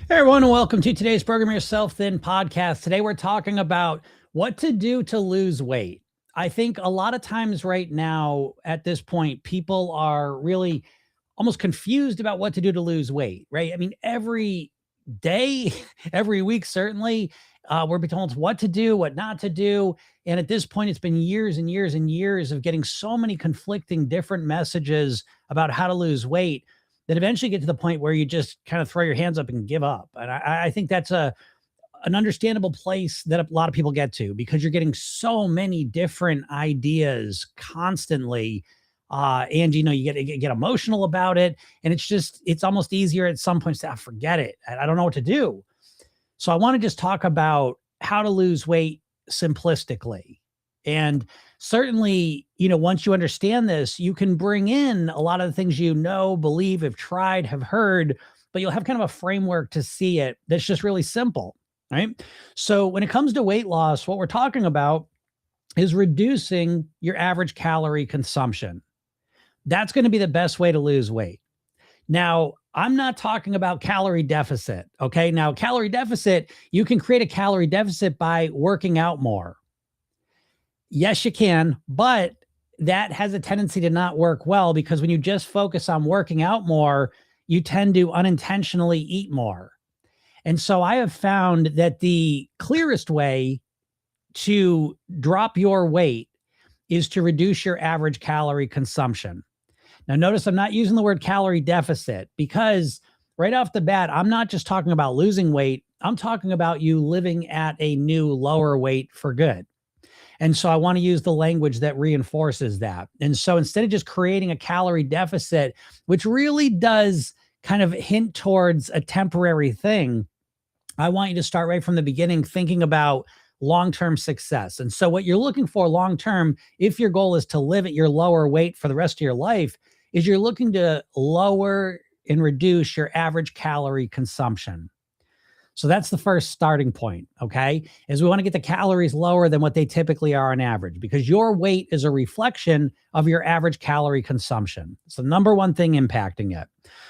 Hey everyone, and welcome to today's Program Yourself Thin podcast. Today we're talking about what to do to lose weight. I think a lot of times right now at this point, people are really almost confused about what to do to lose weight, right? I mean, every day, every week, certainly, we're being told what to do, what not to do. And at this point, it's been years and years and years of getting so many conflicting different messages about how to lose weight that eventually get to the point where you just kind of throw your hands up and give up. And I think that's an understandable place that a lot of people get to because you're getting so many different ideas constantly. And you get emotional about it. And it's almost easier at some points to forget it. I don't know what to do. So I want to just talk about how to lose weight simplistically. And certainly, once you understand this, you can bring in a lot of the things believe, have tried, have heard, but you'll have kind of a framework to see it that's just really simple, right? So when it comes to weight loss, what we're talking about is reducing your average calorie consumption. That's going to be the best way to lose weight. Now, I'm not talking about calorie deficit. Okay. Now, calorie deficit, you can create a calorie deficit by working out more. Yes, you can, but that has a tendency to not work well because when you just focus on working out more, you tend to unintentionally eat more. And so I have found that the clearest way to drop your weight is to reduce your average calorie consumption. Now, notice I'm not using the word calorie deficit because right off the bat, I'm not just talking about losing weight. I'm talking about you living at a new lower weight for good. And so I want to use the language that reinforces that. And so instead of just creating a calorie deficit, which really does kind of hint towards a temporary thing, I want you to start right from the beginning thinking about long-term success. And so what you're looking for long-term, if your goal is to live at your lower weight for the rest of your life, is you're looking to lower and reduce your average calorie consumption. So that's the first starting point, okay? Is we want to get the calories lower than what they typically are on average because your weight is a reflection of your average calorie consumption. It's the number one thing impacting it.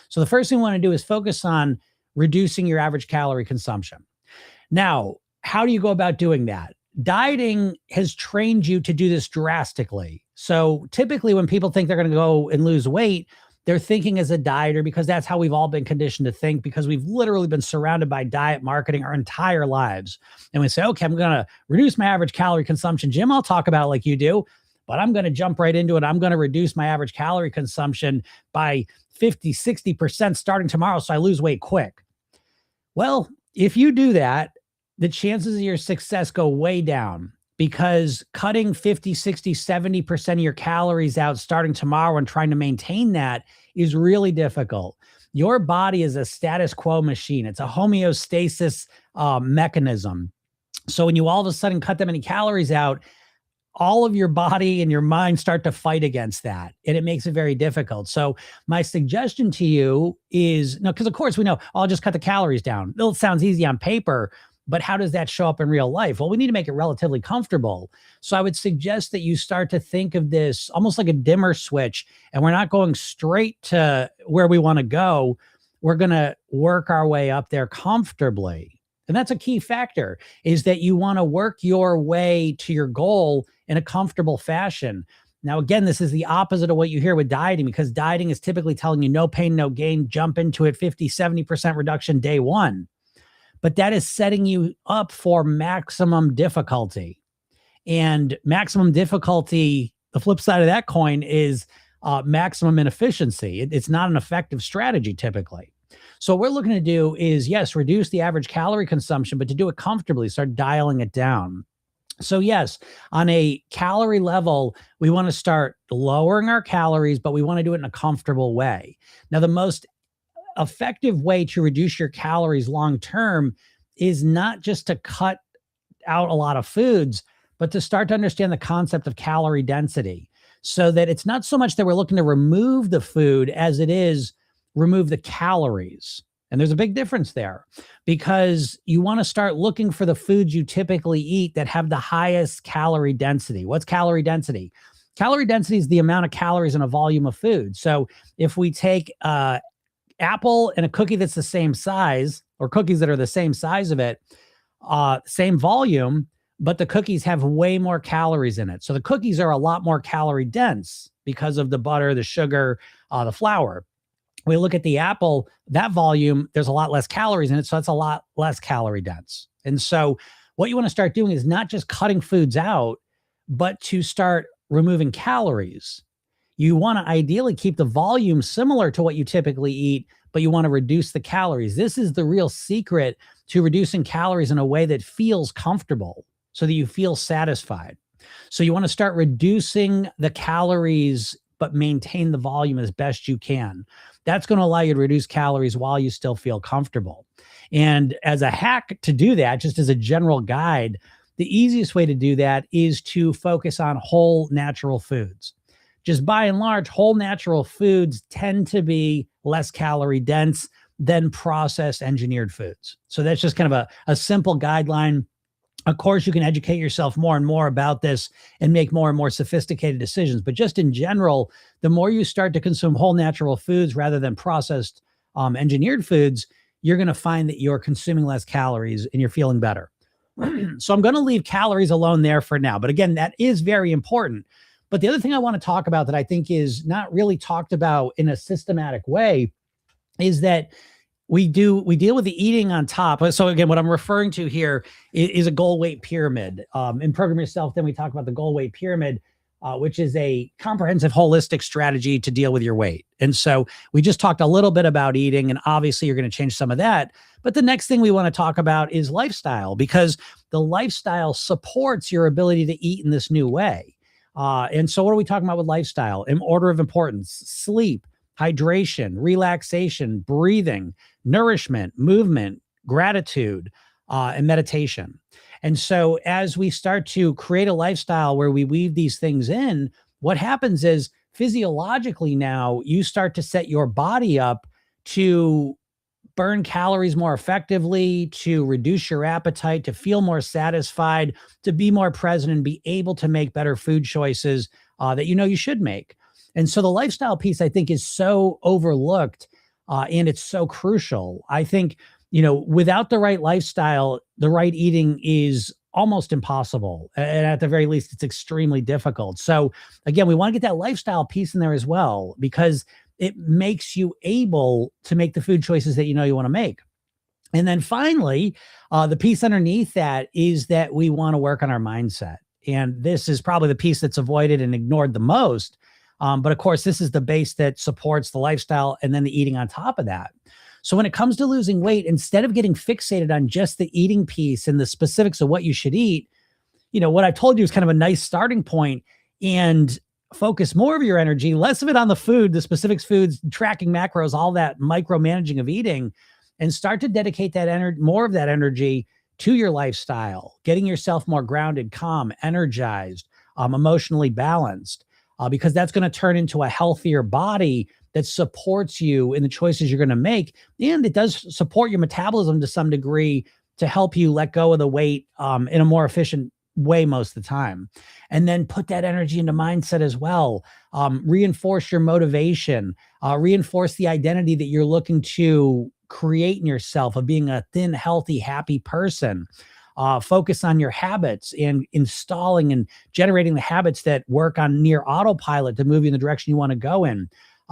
So the first thing we want to do is focus on reducing your average calorie consumption. Now, how do you go about doing that? Dieting has trained you to do this drastically. So typically when people think they're going to go and lose weight, they're thinking as a dieter because that's how we've all been conditioned to think because we've literally been surrounded by diet marketing our entire lives. And we say, okay, I'm going to reduce my average calorie consumption. Jim, I'll talk about it like you do, but I'm going to jump right into it. I'm going to reduce my average calorie consumption by 50, 60% starting tomorrow so I lose weight quick. Well, if you do that, the chances of your success go way down because cutting 50, 60, 70% of your calories out starting tomorrow and trying to maintain that is really difficult. Your body is a status quo machine. It's a homeostasis mechanism. So when you all of a sudden cut that many calories out, all of your body and your mind start to fight against that. And it makes it very difficult. So my suggestion to you is, no, because of course we know, I'll just cut the calories down. It sounds easy on paper, but how does that show up in real life? Well, we need to make it relatively comfortable. So I would suggest that you start to think of this almost like a dimmer switch, and we're not going straight to where we want to go. We're going to work our way up there comfortably. And that's a key factor, is that you want to work your way to your goal in a comfortable fashion. Now, again, this is the opposite of what you hear with dieting, because dieting is typically telling you no pain, no gain, jump into it, 50, 70% reduction day one. But that is setting you up for maximum difficulty. And maximum difficulty, the flip side of that coin is maximum inefficiency. It's not an effective strategy typically. So what we're looking to do is, yes, reduce the average calorie consumption, but to do it comfortably, start dialing it down. So yes, on a calorie level, we want to start lowering our calories, but we want to do it in a comfortable way. Now, the most effective way to reduce your calories long-term is not just to cut out a lot of foods, but to start to understand the concept of calorie density, so that it's not so much that we're looking to remove the food as it is remove the calories. And there's a big difference there, because you want to start looking for the foods you typically eat that have the highest calorie density. What's calorie density? Calorie density is the amount of calories in a volume of food. So if we take apple and a cookie that's the same size, or cookies that are the same size of it, same volume, but the cookies have way more calories in it. So the cookies are a lot more calorie dense because of the butter, the sugar, the flour. We look at the apple, that volume, there's a lot less calories in it. So that's a lot less calorie dense. And so what you want to start doing is not just cutting foods out, but to start removing calories. You want to ideally keep the volume similar to what you typically eat, but you want to reduce the calories. This is the real secret to reducing calories in a way that feels comfortable so that you feel satisfied. So you want to start reducing the calories, but maintain the volume as best you can. That's going to allow you to reduce calories while you still feel comfortable. And as a hack to do that, just as a general guide, the easiest way to do that is to focus on whole natural foods. Just by and large, whole natural foods tend to be less calorie dense than processed engineered foods. So that's just kind of a simple guideline. Of course, you can educate yourself more and more about this and make more and more sophisticated decisions. But just in general, the more you start to consume whole natural foods rather than processed engineered foods, you're going to find that you're consuming less calories and you're feeling better. So I'm going to leave calories alone there for now. But again, that is very important. But the other thing I want to talk about that I think is not really talked about in a systematic way is that we deal with the eating on top. So again, what I'm referring to here is a goal weight pyramid. In Program Yourself, then we talk about the goal weight pyramid, which is a comprehensive, holistic strategy to deal with your weight. And so we just talked a little bit about eating, and obviously you're going to change some of that. But the next thing we want to talk about is lifestyle, because the lifestyle supports your ability to eat in this new way. And so what are we talking about with lifestyle? In order of importance: sleep, hydration, relaxation, breathing, nourishment, movement, gratitude, and meditation. And so as we start to create a lifestyle where we weave these things in, what happens is physiologically now you start to set your body up to burn calories more effectively, to reduce your appetite, to feel more satisfied, to be more present and be able to make better food choices that you know you should make. And so the lifestyle piece, I think, is so overlooked and it's so crucial. I think, without the right lifestyle, the right eating is almost impossible. And at the very least, it's extremely difficult. So again, we want to get that lifestyle piece in there as well, because it makes you able to make the food choices that you know you want to make. And then finally, the piece underneath that is that we want to work on our mindset. And this is probably the piece that's avoided and ignored the most. But of course, this is the base that supports the lifestyle and then the eating on top of that. So when it comes to losing weight, instead of getting fixated on just the eating piece and the specifics of what you should eat, what I told you is kind of a nice starting point, and focus more of your energy, less of it on the food, the specifics foods, tracking macros, all that micromanaging of eating, and start to dedicate that energy, more of that energy to your lifestyle, getting yourself more grounded, calm, energized, emotionally balanced, because that's going to turn into a healthier body that supports you in the choices you're going to make. And it does support your metabolism to some degree to help you let go of the weight in a more efficient way most of the time. And then put that energy into mindset as well. Reinforce your motivation, reinforce the identity that you're looking to create in yourself of being a thin, healthy, happy person. Focus on your habits and installing and generating the habits that work on near autopilot to move you in the direction you want to go in.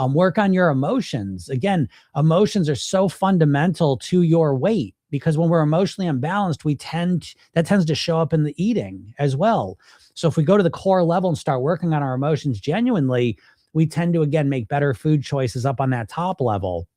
Work on your emotions. Again, emotions are so fundamental to your weight, because when we're emotionally unbalanced, that tends to show up in the eating as well. So if we go to the core level and start working on our emotions genuinely, we tend to, again, make better food choices up on that top level.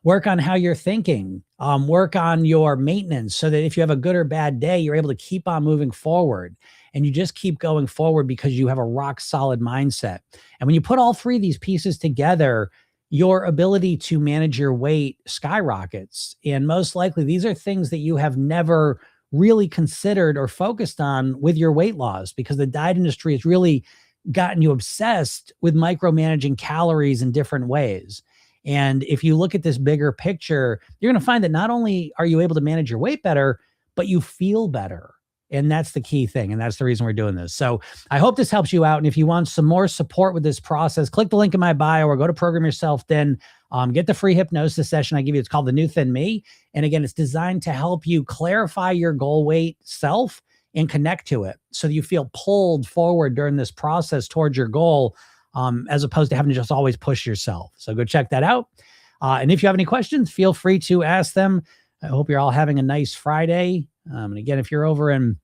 Work on how you're thinking, work on your maintenance so that if you have a good or bad day, you're able to keep on moving forward, and you just keep going forward because you have a rock solid mindset. And when you put all three of these pieces together, your ability to manage your weight skyrockets. And most likely these are things that you have never really considered or focused on with your weight loss, because the diet industry has really gotten you obsessed with micromanaging calories in different ways. And if you look at this bigger picture, you're going to find that not only are you able to manage your weight better, but you feel better. And that's the key thing. And that's the reason we're doing this. So I hope this helps you out. And if you want some more support with this process, click the link in my bio or go to Program Yourself Thin. Get the free hypnosis session I give you. It's called The New Thin Me. And again, it's designed to help you clarify your goal weight self and connect to it so that you feel pulled forward during this process towards your goal, as opposed to having to just always push yourself. So go check that out. And if you have any questions, feel free to ask them. I hope you're all having a nice Friday. And again, if you're over in,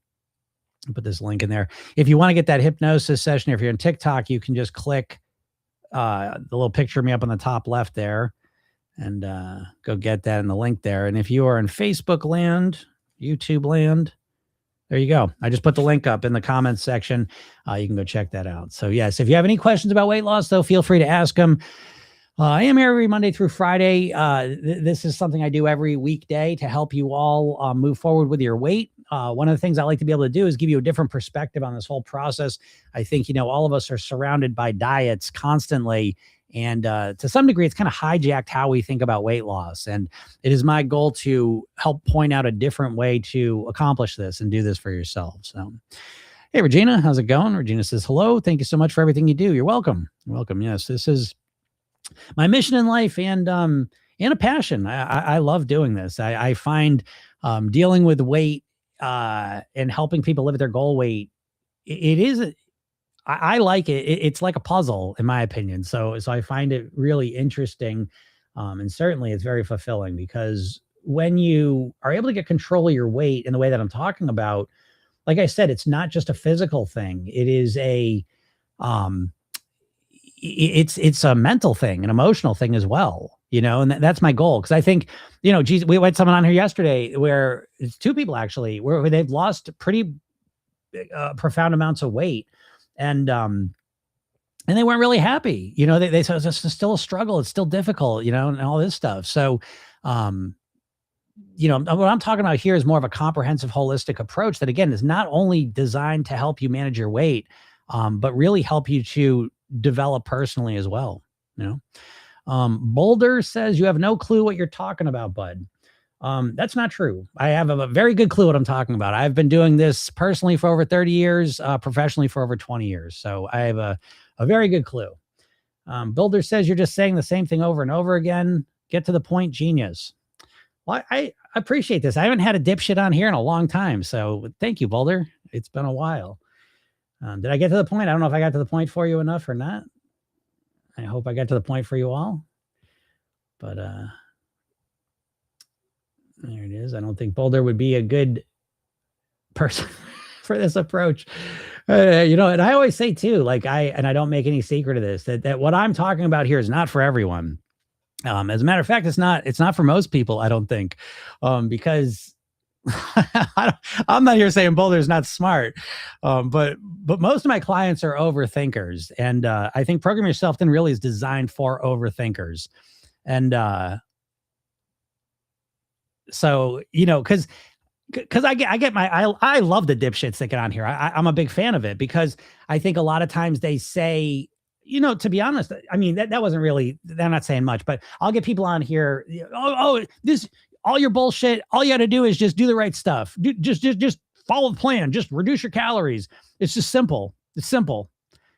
I'll put this link in there. If you want to get that hypnosis session, or if you're on TikTok, you can just click the little picture of me up on the top left there and go get that in the link there. And if you are in Facebook land, YouTube land, there you go. I just put the link up in the comments section. You can go check that out. So yes, if you have any questions about weight loss, though, feel free to ask them. I am here every Monday through Friday. This is something I do every weekday to help you all move forward with your weight. One of the things I like to be able to do is give you a different perspective on this whole process. I think, all of us are surrounded by diets constantly. And to some degree, it's kind of hijacked how we think about weight loss. And it is my goal to help point out a different way to accomplish this and do this for yourself. So, hey, Regina, how's it going? Regina says, hello. Thank you so much for everything you do. You're welcome. You're welcome. Yes, this is my mission in life and a passion. I love doing this. I find dealing with weight and helping people live at their goal weight, I like it. It's like a puzzle, in my opinion. So I find it really interesting. And certainly it's very fulfilling, because when you are able to get control of your weight in the way that I'm talking about, like I said, it's not just a physical thing. It is it's a mental thing, an emotional thing as well, and that's my goal. Cause I think, geez, we had someone on here yesterday where it's two people actually where they've lost pretty profound amounts of weight, and they weren't really happy. They said it's still a struggle. It's still difficult, and all this stuff. So, what I'm talking about here is more of a comprehensive, holistic approach that, again, is not only designed to help you manage your weight, but really help you to develop personally as well. Boulder says you have no clue what you're talking about, bud. That's not true. I have a very good clue what I'm talking about. I've been doing this personally for over 30 years, professionally for over 20 years. So I have a very good clue. Boulder says you're just saying the same thing over and over again. Get to the point, genius. Well, I appreciate this. I haven't had a dipshit on here in a long time. So thank you, Boulder. It's been a while. Did I get to the point? I don't know if I got to the point for you enough or not. I hope I got to the point for you all. But there it is. I don't think Boulder would be a good person for this approach. And I always say too, I don't make any secret of this, that what I'm talking about here is not for everyone. As a matter of fact, it's not for most people, I don't think, because I'm not here saying Boulder's not smart, but most of my clients are overthinkers, and I think Program Yourself Thin really is designed for overthinkers, and so because I get I love the dipshits that get on here. I'm a big fan of it, because I think a lot of times they say, to be honest, I mean, that wasn't really, they're not saying much, but I'll get people on here. This, all your bullshit, all you got to do is just do the right stuff. Just follow the plan. Just reduce your calories. It's just simple. It's simple,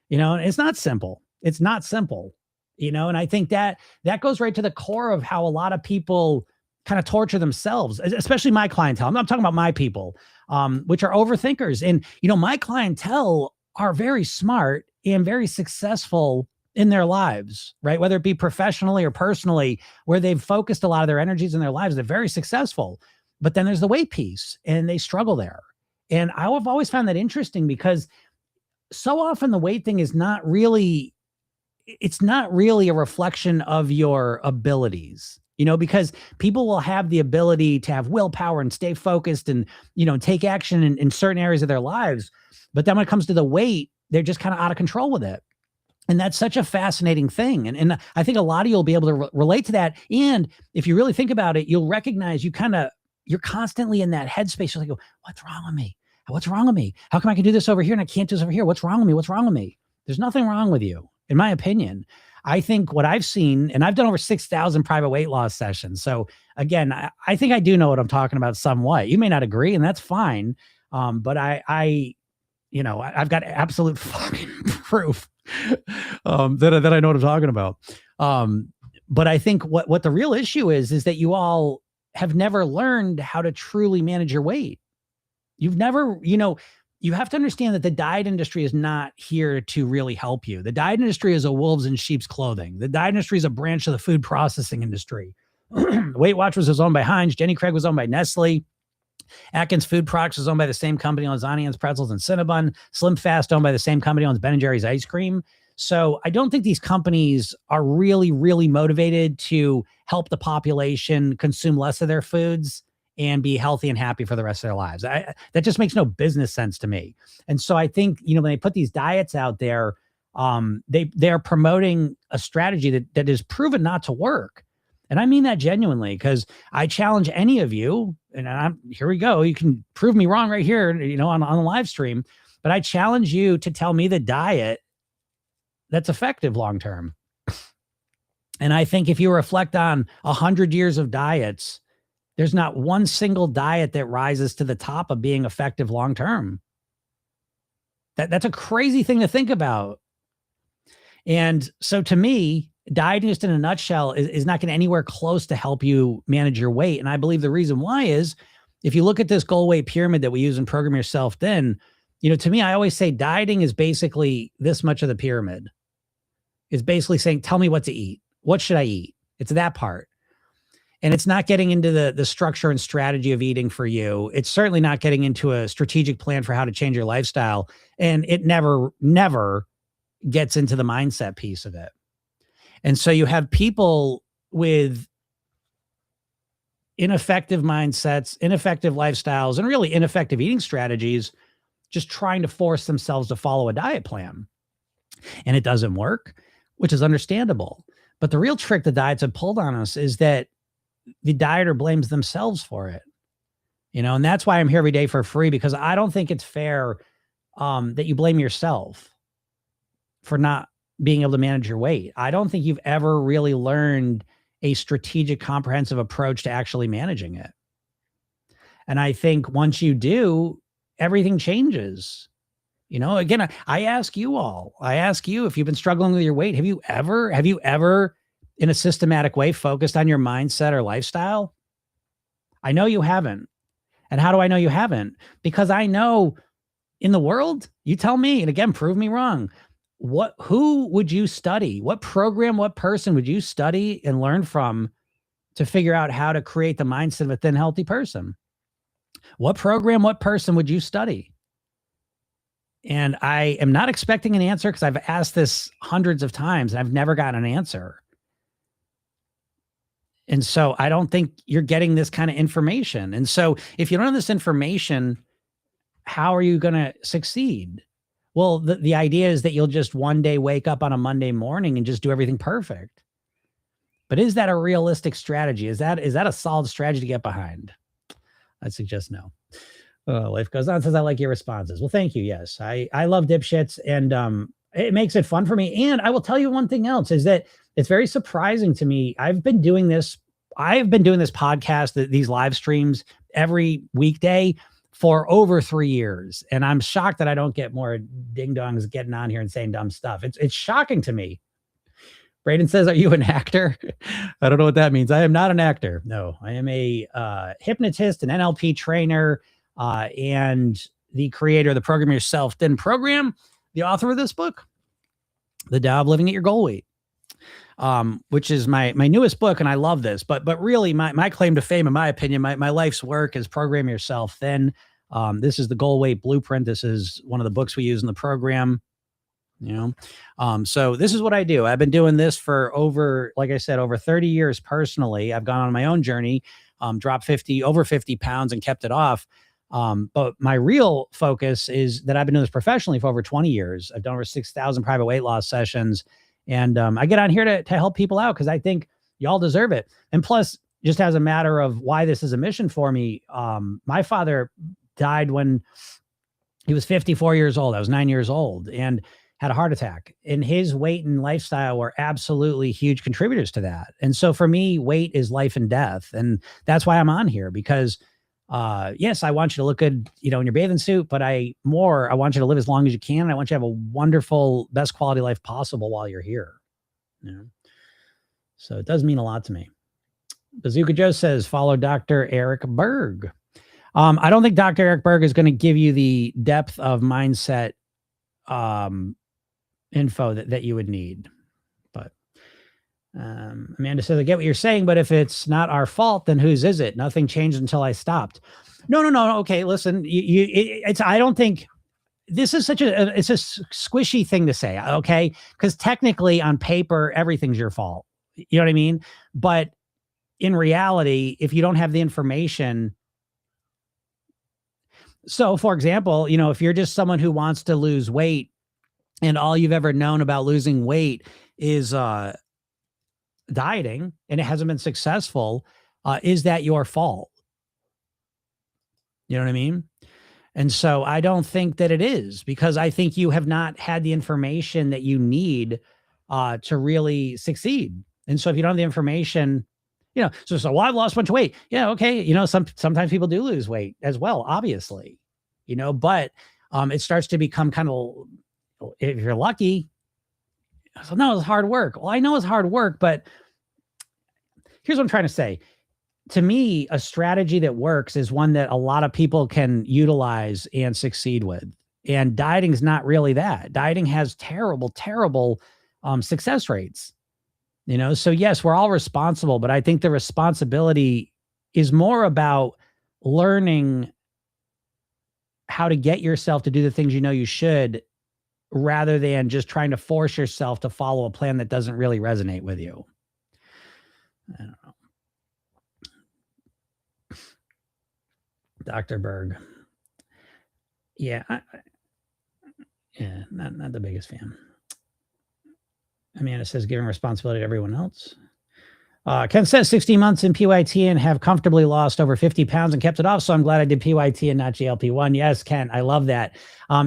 and it's not simple. It's not simple, and I think that goes right to the core of how a lot of people kind of torture themselves, especially my clientele. I'm not talking about my people, which are overthinkers. And, my clientele are very smart and very successful in their lives, right? Whether it be professionally or personally, where they've focused a lot of their energies in their lives, they're very successful. But then there's the weight piece, and they struggle there. And I've always found that interesting, because so often the weight thing is not really a reflection of your abilities, because people will have the ability to have willpower and stay focused and, take action in certain areas of their lives. But then when it comes to the weight, they're just kind of out of control with it. And that's such a fascinating thing. And I think a lot of you will be able to relate to that. And if you really think about it, you'll recognize you're constantly in that headspace. You're like, what's wrong with me? What's wrong with me? How come I can do this over here and I can't do this over here? What's wrong with me? What's wrong with me? There's nothing wrong with you, in my opinion. I think what I've seen, and I've done over 6,000 private weight loss sessions. So again, I think I do know what I'm talking about somewhat. You may not agree, and that's fine. But I've got absolute fucking proof that I know what I'm talking about. But I think what the real issue is that you all have never learned how to truly manage your weight. You've never, you have to understand that the diet industry is not here to really help you. The diet industry is a wolves in sheep's clothing. The diet industry is a branch of the food processing industry. Weight Watchers was owned by Heinz. Jenny Craig was owned by Nestle. Atkins Food Products was owned by the same company, owns Onions, Pretzels, and Cinnabon. Slim Fast owned by the same company, owns Ben & Jerry's ice cream. So I don't think these companies are really, really motivated to help the population consume less of their foods and be healthy and happy for the rest of their lives. That just makes no business sense to me. And so I think, when they put these diets out there, they're promoting a strategy that is proven not to work. And I mean that genuinely, because I challenge any of you, and here we go. You can prove me wrong right here, on the live stream, but I challenge you to tell me the diet that's effective long-term. And I think if you reflect on 100 years of diets, there's not one single diet that rises to the top of being effective long-term. That's a crazy thing to think about. And so to me, dieting just in a nutshell is not going to anywhere close to help you manage your weight. And I believe the reason why is, if you look at this goal weight pyramid that we use in Program Yourself Thin, to me, I always say dieting is basically this much of the pyramid. It's basically saying, tell me what to eat. What should I eat? It's that part. And it's not getting into the structure and strategy of eating for you. It's certainly not getting into a strategic plan for how to change your lifestyle. And it never gets into the mindset piece of it. And so you have people with ineffective mindsets, ineffective lifestyles, and really ineffective eating strategies, just trying to force themselves to follow a diet plan. And it doesn't work, which is understandable. But the real trick the diets have pulled on us is that the dieter blames themselves for it. And that's why I'm here every day for free, because I don't think it's fair that you blame yourself for not being able to manage your weight. I don't think you've ever really learned a strategic, comprehensive approach to actually managing it. And I think once you do, everything changes. Again, I ask you if you've been struggling with your weight, have you ever in a systematic way focused on your mindset or lifestyle? I know you haven't. And how do I know you haven't? Because I know in the world, you tell me, and again, prove me wrong. Who would you study? What program, what person would you study and learn from to figure out how to create the mindset of a thin, healthy person? What program, what person would you study? And I am not expecting an answer, because I've asked this hundreds of times and I've never gotten an answer. And so I don't think you're getting this kind of information. And so if you don't have this information, how are you going to succeed? Well, the idea is that you'll just one day wake up on a Monday morning and just do everything perfect. But is that a realistic strategy? Is that a solid strategy to get behind? I'd suggest no. Life Goes On says, I like your responses. Well, thank you. Yes, I love dipshits, and it makes it fun for me. And I will tell you one thing else is that it's very surprising to me. I've been doing this podcast, these live streams every weekday for over 3 years. And I'm shocked that I don't get more ding dongs getting on here and saying dumb stuff. It's shocking to me. Braden says, are you an actor? I don't know what that means. I am not an actor. No, I am a hypnotist, an NLP trainer, and the creator of the Program Yourself Thin program, the author of this book, The Tao of Living at Your Goal Weight, which is my newest book. And I love this, but really my claim to fame, in my opinion, my life's work is Program Yourself Thin. This is the Goal Weight Blueprint. This is one of the books we use in the program. So this is what I do. I've been doing this for over 30 years personally. I've gone on my own journey, dropped over 50 pounds and kept it off. But my real focus is that I've been doing this professionally for over 20 years. I've done over 6,000 private weight loss sessions. And I get on here to help people out because I think y'all deserve it. And plus, just as a matter of why this is a mission for me, my father died when he was 54 years old. I was 9 years old and had a heart attack. And his weight and lifestyle were absolutely huge contributors to that. And so for me, weight is life and death. And that's why I'm on here, because Yes, I want you to look good, in your bathing suit, but I want you to live as long as you can. And I want you to have a wonderful, best quality life possible while you're here. So it does mean a lot to me. Bazooka Joe says, follow Dr. Eric Berg. I don't think Dr. Eric Berg is going to give you the depth of mindset info that you would need. But Amanda says, I get what you're saying, but if it's not our fault, then whose is it? Nothing changed until I stopped. No. Okay, listen, I don't think this is it's a squishy thing to say, okay? Because technically on paper, everything's your fault. You know what I mean? But in reality, if you don't have the information, so for example, if you're just someone who wants to lose weight and all you've ever known about losing weight is dieting and it hasn't been successful, is that your fault? You know what I mean? And so I don't think that it is, because I think you have not had the information that you need to really succeed. And so if you don't have the information, well, I've lost a bunch of weight. Yeah, okay. Sometimes people do lose weight as well, obviously, but it starts to become kind of, if you're lucky, so no, it's hard work. Well, I know it's hard work, but here's what I'm trying to say. To me, a strategy that works is one that a lot of people can utilize and succeed with. And dieting is not really that. Dieting has terrible, terrible success rates. So yes, we're all responsible, but I think the responsibility is more about learning how to get yourself to do the things you should, rather than just trying to force yourself to follow a plan that doesn't really resonate with you. I don't know. Dr. Berg. Yeah. Not the biggest fan. Amanda says, giving responsibility to everyone else. Ken says 16 months in PYT and have comfortably lost over 50 pounds and kept it off. So I'm glad I did PYT and not GLP-1. Yes, Ken, I love that.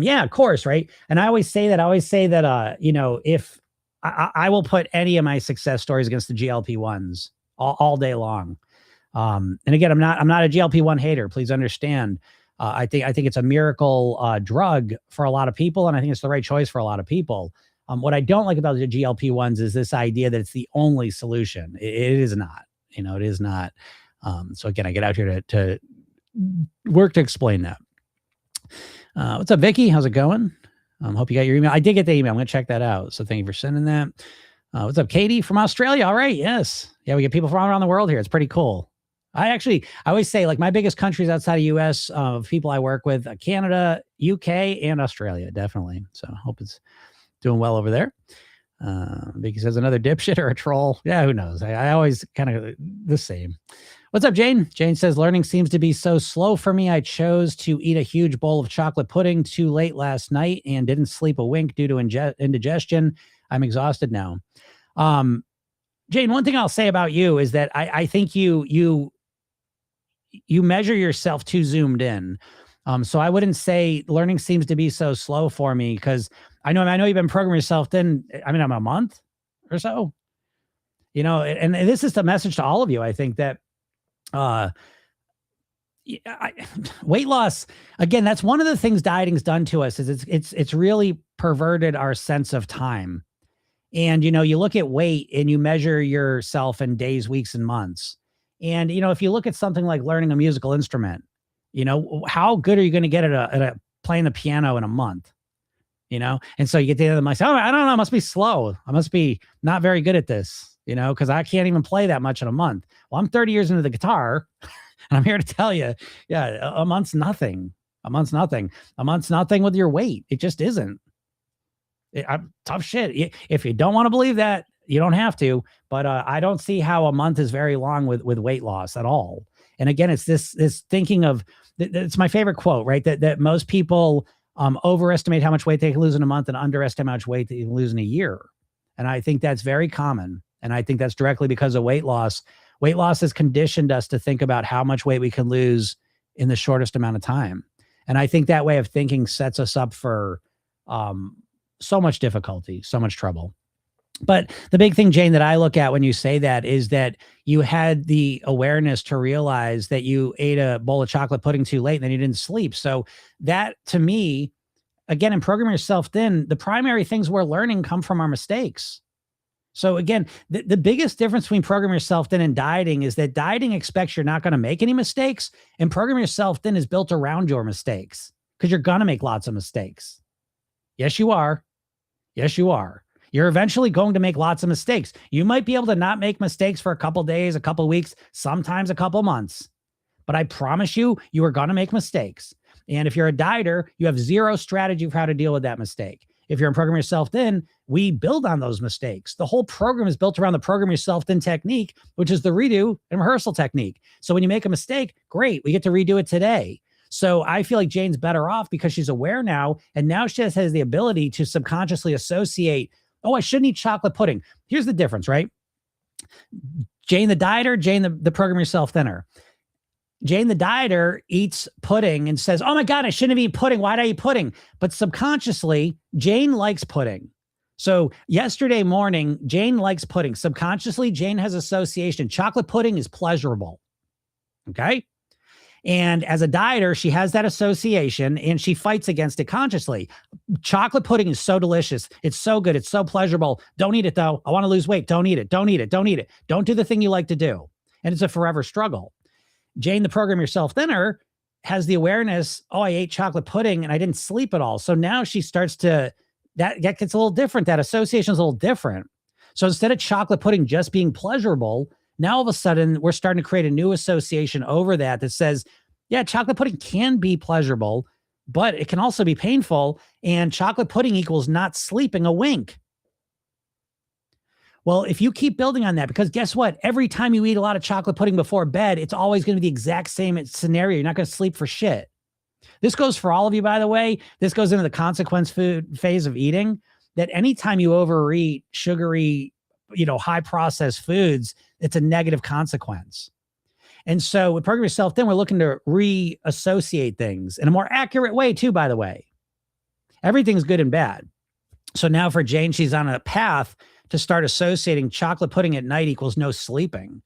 Yeah, of course. Right. And I always say that, if I will put any of my success stories against the GLP-1s all day long. And again, I'm not a GLP-1 hater. Please understand. I think it's a miracle drug for a lot of people. And I think it's the right choice for a lot of people. What I don't like about the GLP-1s is this idea that it's the only solution. It is not, it is not. So again, I get out here to work to explain that. What's up, Vicky? How's it going? Hope you got your email. I did get the email. I'm going to check that out. So thank you for sending that. What's up, Katie from Australia? All right. Yes. Yeah. We get people from all around the world here. It's pretty cool. I always say, like, my biggest countries outside of US of people I work with, Canada, UK, and Australia. Definitely. So hope it's doing well over there. Vicky says, another dipshit or a troll. Yeah, who knows? I always kind of the same. What's up, Jane? Jane says, learning seems to be so slow for me. I chose to eat a huge bowl of chocolate pudding too late last night and didn't sleep a wink due to indigestion. I'm exhausted now. Jane, one thing I'll say about you is that I think you measure yourself too zoomed in. So I wouldn't say learning seems to be so slow for me, because I know you've been programming yourself in, I'm a month or so, and this is the message to all of you. I think that weight loss, again, that's one of the things dieting's done to us, is it's really perverted our sense of time. And, you look at weight and you measure yourself in days, weeks, and months. And, if you look at something like learning a musical instrument, how good are you going to get at playing the piano in a month? And so you get to the end of the month, I don't know, I must be slow. I must be not very good at this, because I can't even play that much in a month. Well, I'm 30 years into the guitar and I'm here to tell you, yeah, a month's nothing. A month's nothing. A month's nothing with your weight. It just isn't. Tough shit. If you don't want to believe that, you don't have to, but I don't see how a month is very long with weight loss at all. And again, it's this thinking of, it's my favorite quote, right? That most people overestimate how much weight they can lose in a month and underestimate how much weight they can lose in a year. And I think that's very common. And I think that's directly because of weight loss. Weight loss has conditioned us to think about how much weight we can lose in the shortest amount of time. And I think that way of thinking sets us up for so much difficulty, so much trouble. But the big thing, Jane, that I look at when you say that is that you had the awareness to realize that you ate a bowl of chocolate pudding too late and then you didn't sleep. So that, to me, again, in Program Yourself Thin, the primary things we're learning come from our mistakes. So again, the biggest difference between Program Yourself Thin and dieting is that dieting expects you're not going to make any mistakes, and Program Yourself Thin is built around your mistakes because you're going to make lots of mistakes. Yes, you are. Yes, you are. You're eventually going to make lots of mistakes. You might be able to not make mistakes for a couple days, a couple weeks, sometimes a couple months. But I promise you, you are going to make mistakes. And if you're a dieter, you have zero strategy for how to deal with that mistake. If you're in Program Yourself Thin, we build on those mistakes. The whole program is built around the Program Yourself Thin technique, which is the redo and rehearsal technique. So when you make a mistake, great, we get to redo it today. So I feel like Jane's better off because she's aware now, and now she just has the ability to subconsciously associate, oh, I shouldn't eat chocolate pudding. Here's the difference, right? Jane the dieter, Jane the Program Yourself Thinner. Jane the dieter eats pudding and says, oh my God, I shouldn't have eaten pudding. Why'd I eat pudding? But subconsciously, Jane likes pudding. So yesterday morning, Jane likes pudding. Subconsciously, Jane has association. Chocolate pudding is pleasurable. Okay. And as a dieter, she has that association and she fights against it consciously. Chocolate pudding is so delicious. It's so good. It's so pleasurable. Don't eat it though. I want to lose weight. Don't eat it. Don't eat it. Don't eat it. Don't do the thing you like to do. And it's a forever struggle. Jane, the Program Yourself Thinner, has the awareness, oh, I ate chocolate pudding and I didn't sleep at all. So now she starts to, that gets a little different. That association is a little different. So instead of chocolate pudding just being pleasurable, now all of a sudden we're starting to create a new association over that says, yeah, chocolate pudding can be pleasurable, but it can also be painful. And chocolate pudding equals not sleeping a wink. Well, if you keep building on that, because guess what? Every time you eat a lot of chocolate pudding before bed, it's always going to be the exact same scenario. You're not going to sleep for shit. This goes for all of you, by the way. This goes into the consequence food phase of eating, that anytime you overeat sugary, high processed foods, it's a negative consequence. And so with Program Yourself Thin, we're looking to reassociate things in a more accurate way too, by the way. Everything's good and bad. So now for Jane, she's on a path to start associating chocolate pudding at night equals no sleeping.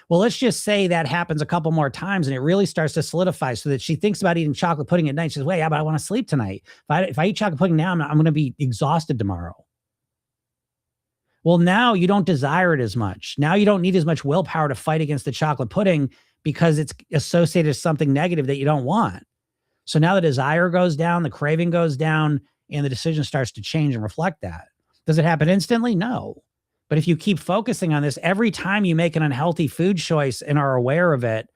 Well, let's just say that happens a couple more times and it really starts to solidify so that she thinks about eating chocolate pudding at night. She says, wait, yeah, but I want to sleep tonight. If I eat chocolate pudding now, I'm going to be exhausted tomorrow. Well, now you don't desire it as much. Now you don't need as much willpower to fight against the chocolate pudding because it's associated with something negative that you don't want. So now the desire goes down, the craving goes down, and the decision starts to change and reflect that. Does it happen instantly? No. But if you keep focusing on this, every time you make an unhealthy food choice and are aware of it,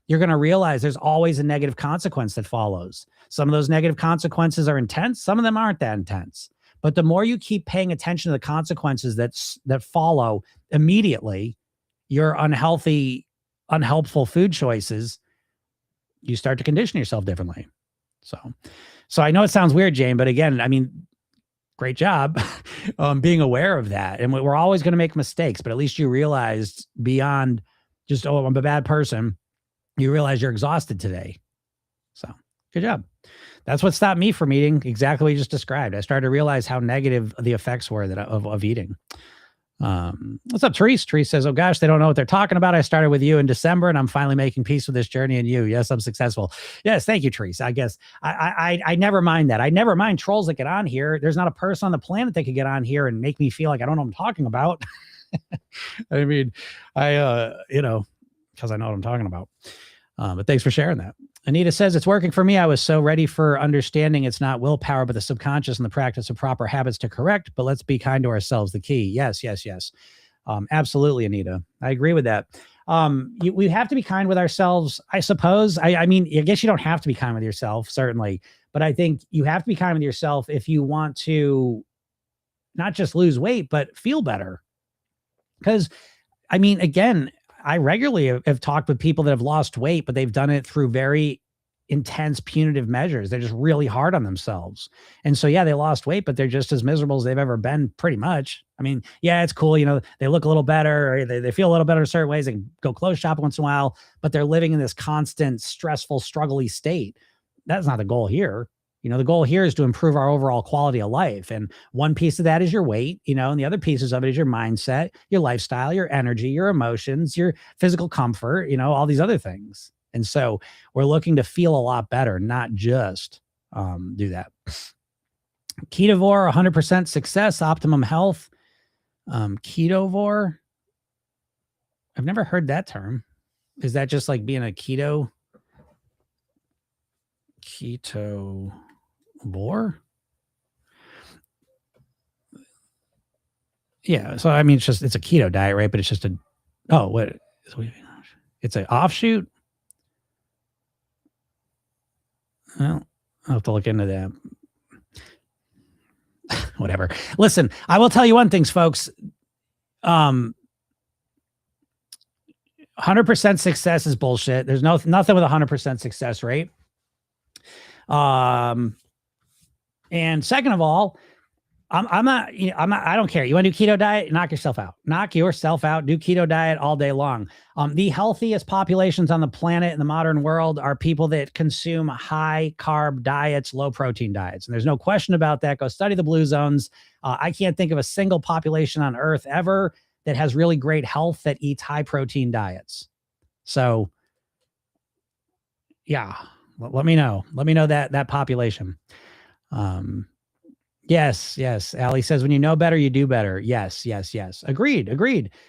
you're going to realize there's always a negative consequence that follows. Some of those negative consequences are intense. Some of them aren't that intense. But the more you keep paying attention to the consequences that follow immediately, your unhelpful food choices, you start to condition yourself differently. So I know it sounds weird, Jane, but again, I mean, great job being aware of that. And we're always going to make mistakes, but at least you realized beyond just, oh, I'm a bad person. You realize you're exhausted today. So good job. That's what stopped me from eating exactly what you just described. I started to realize how negative the effects were of eating. What's up, Therese? Therese says, oh gosh, they don't know what they're talking about. I started with you in December and I'm finally making peace with this journey and you. Yes, I'm successful. Yes. Thank you, Therese. I guess I never mind that. I never mind trolls that get on here. There's not a person on the planet that could get on here and make me feel like I don't know what I'm talking about. I mean, because I know what I'm talking about. But thanks for sharing that. Anita says, it's working for me. I was so ready for understanding it's not willpower, but the subconscious and the practice of proper habits to correct. But let's be kind to ourselves. The key. Yes. Absolutely, Anita. I agree with that. We have to be kind with ourselves, I suppose. I mean, I guess you don't have to be kind with yourself, certainly. But I think you have to be kind with yourself if you want to not just lose weight, but feel better. Because, I mean, again, I regularly have talked with people that have lost weight, but they've done it through very intense punitive measures. They're just really hard on themselves. And so, yeah, they lost weight, but they're just as miserable as they've ever been pretty much. I mean, yeah, it's cool. They look a little better, or they feel a little better in certain ways. They can go clothes shopping once in a while, but they're living in this constant stressful, struggly state. That's not the goal here. The goal here is to improve our overall quality of life. And one piece of that is your weight, and the other pieces of it is your mindset, your lifestyle, your energy, your emotions, your physical comfort, all these other things. And so we're looking to feel a lot better, not just do that. Ketovore, 100% success, optimum health. Ketovore. I've never heard that term. Is that just like being a ketovore? Yeah. So, I mean, it's a keto diet, right? But it's just it's an offshoot. Well, I'll have to look into that. Whatever. Listen, I will tell you one thing, folks. 100% success is bullshit. There's nothing with 100% success rate. And second of all, I don't care. You want to do keto diet? Knock yourself out. Do keto diet all day long. The healthiest populations on the planet in the modern world are people that consume high carb diets, low protein diets. And there's no question about that. Go study the blue zones. I can't think of a single population on earth ever that has really great health that eats high protein diets. So yeah, let me know that population. Yes. Ali says, when you know better, you do better. Yes. Agreed.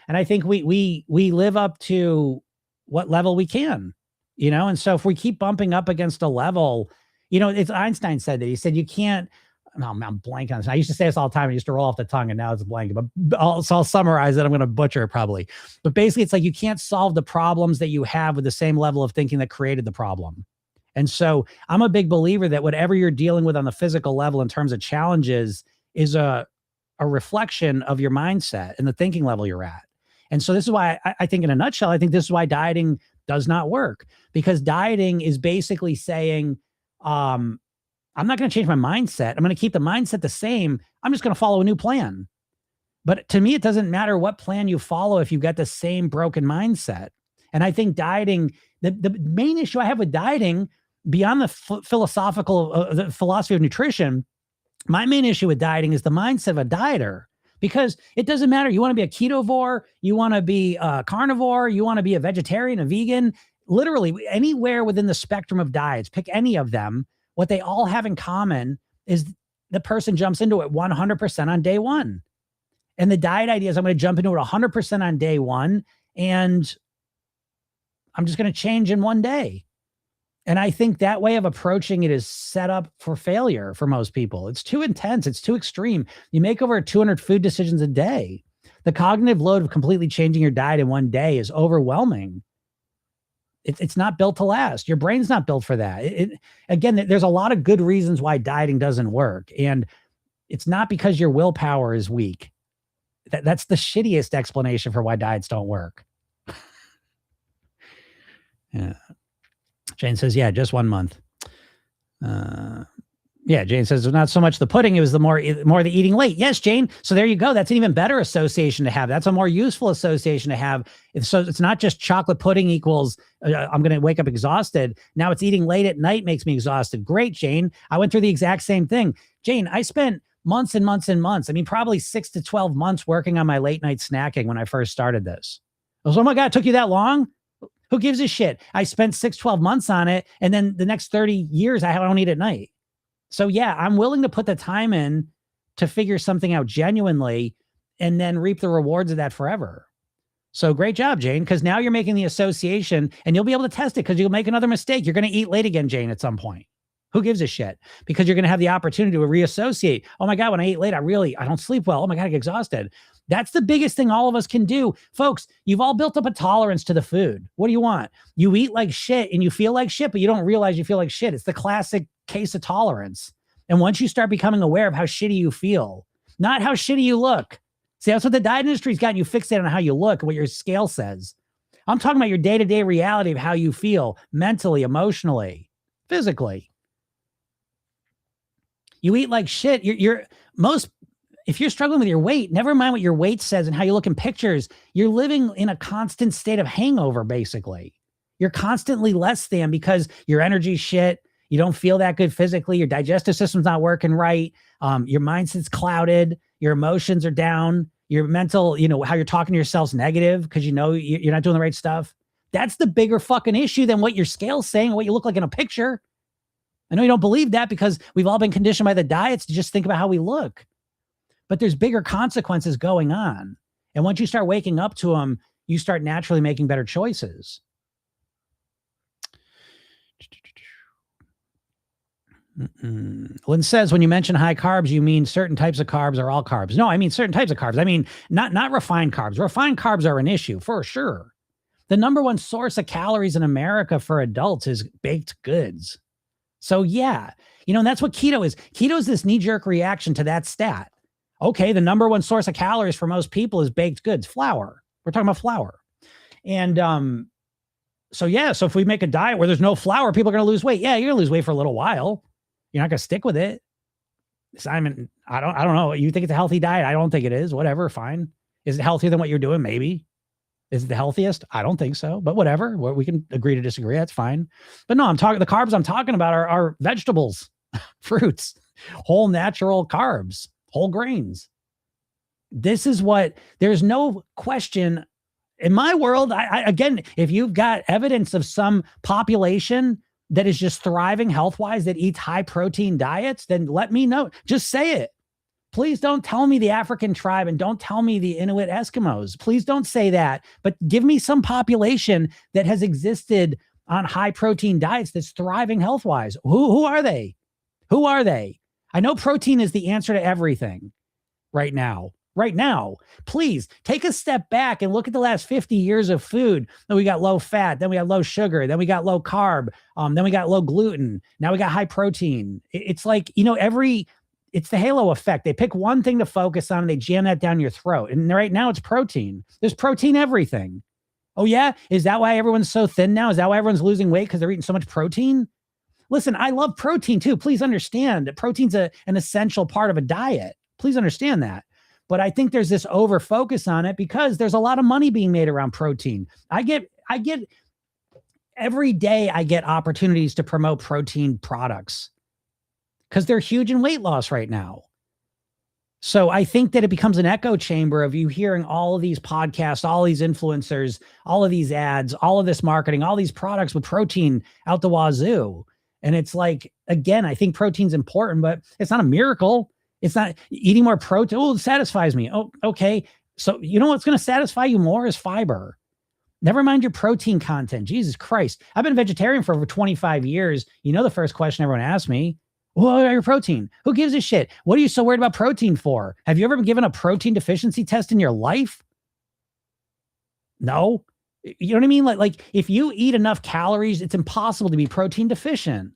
And I think we live up to what level we can, and so if we keep bumping up against a level, it's Einstein said that. He said, you can't, no, I'm blanking on this. I used to say this all the time. I used to roll off the tongue and now it's blank, but I'll summarize it. I'm going to butcher it probably, but basically it's like, you can't solve the problems that you have with the same level of thinking that created the problem. And so I'm a big believer that whatever you're dealing with on the physical level in terms of challenges is a reflection of your mindset and the thinking level you're at. And so this is why I think, in a nutshell, I think this is why dieting does not work, because dieting is basically saying, I'm not going to change my mindset. I'm going to keep the mindset the same. I'm just going to follow a new plan. But to me, it doesn't matter what plan you follow if you've got the same broken mindset. And I think dieting, the main issue I have with dieting, beyond the philosophical, the philosophy of nutrition, my main issue with dieting is the mindset of a dieter. Because it doesn't matter. You want to be a ketovore, you want to be a carnivore, you want to be a vegetarian, a vegan, literally anywhere within the spectrum of diets, pick any of them. What they all have in common is the person jumps into it 100% on day one. And the diet idea is, I'm going to jump into it 100% on day one, and I'm just going to change in one day. And I think that way of approaching it is set up for failure for most people. It's too intense. It's too extreme. You make over 200 food decisions a day. The cognitive load of completely changing your diet in one day is overwhelming. It's not built to last. Your brain's not built for that. Again, there's a lot of good reasons why dieting doesn't work. And it's not because your willpower is weak. That's the shittiest explanation for why diets don't work. Yeah. Jane says, yeah, just 1 month. Yeah, Jane says, not so much the pudding, it was the more the eating late. Yes, Jane. So there you go. That's an even better association to have. That's a more useful association to have. So it's not just chocolate pudding equals I'm going to wake up exhausted. Now it's eating late at night makes me exhausted. Great, Jane. I went through the exact same thing. Jane, I spent months and months and months. I mean, probably 6 to 12 months working on my late night snacking when I first started this. I was, oh my God, it took you that long? Who gives a shit? I spent 12 months on it. And then the next 30 years, I don't eat at night. So yeah, I'm willing to put the time in to figure something out genuinely and then reap the rewards of that forever. So great job, Jane, because now you're making the association and you'll be able to test it because you'll make another mistake. You're going to eat late again, Jane, at some point. Who gives a shit? Because you're going to have the opportunity to reassociate. Oh my God, when I eat late, I don't sleep well. Oh my God, I get exhausted. That's the biggest thing all of us can do. Folks, you've all built up a tolerance to the food. What do you want? You eat like shit and you feel like shit, but you don't realize you feel like shit. It's the classic case of tolerance. And once you start becoming aware of how shitty you feel, not how shitty you look. See, that's what the diet industry's gotten you fixated on, how you look, what your scale says. I'm talking about your day-to-day reality of how you feel mentally, emotionally, physically. You eat like shit. If you're struggling with your weight, never mind what your weight says and how you look in pictures, you're living in a constant state of hangover, basically. You're constantly less than because your energy's shit. You don't feel that good physically. Your digestive system's not working right. Your mindset's clouded. Your emotions are down. Your mental, how you're talking to yourself's negative because you're not doing the right stuff. That's the bigger fucking issue than what your scale's saying, what you look like in a picture. I know you don't believe that because we've all been conditioned by the diets to just think about how we look. But there's bigger consequences going on. And once you start waking up to them, you start naturally making better choices. Lynn says, when you mention high carbs, you mean certain types of carbs or all carbs? No, I mean certain types of carbs. I mean, not refined carbs. Refined carbs are an issue for sure. The number one source of calories in America for adults is baked goods. So yeah, and that's what keto is. Keto is this knee-jerk reaction to that stat. Okay, the number one source of calories for most people is baked goods, flour. We're talking about flour. And so if we make a diet where there's no flour, people are going to lose weight. Yeah, you're going to lose weight for a little while. You're not going to stick with it. Simon, I don't know. You think it's a healthy diet? I don't think it is. Whatever, fine. Is it healthier than what you're doing? Maybe. Is it the healthiest? I don't think so, but whatever. We can agree to disagree. That's fine. But no, the carbs I'm talking about are vegetables, fruits, whole natural carbs, whole grains. This is there's no question in my world. Again, if you've got evidence of some population that is just thriving health-wise, that eats high protein diets, then let me know. Just say it. Please don't tell me the African tribe and don't tell me the Inuit Eskimos. Please don't say that, but give me some population that has existed on high protein diets that's thriving health-wise. Who are they? Who are they? I know protein is the answer to everything right now. Right now, please take a step back and look at the last 50 years of food. Then we got low fat, then we got low sugar, then we got low carb, then we got low gluten. Now we got high protein. It's like, it's the halo effect. They pick one thing to focus on and they jam that down your throat. And right now it's protein. There's protein everything. Oh yeah? Is that why everyone's so thin now? Is that why everyone's losing weight? Because they're eating so much protein? Listen, I love protein too. Please understand that protein's an essential part of a diet. Please understand that. But I think there's this over focus on it because there's a lot of money being made around protein. I get every day I get opportunities to promote protein products because they're huge in weight loss right now. So I think that it becomes an echo chamber of you hearing all of these podcasts, all these influencers, all of these ads, all of this marketing, all these products with protein out the wazoo. And it's like, again, I think protein's important, but it's not a miracle. It's not eating more protein. Oh, it satisfies me. Oh, okay. So you know what's going to satisfy you more is fiber. Never mind your protein content. Jesus Christ. I've been a vegetarian for over 25 years. The first question everyone asks me, what are your protein? Who gives a shit? What are you so worried about protein for? Have you ever been given a protein deficiency test in your life? No. You know what I mean? Like if you eat enough calories, it's impossible to be protein deficient.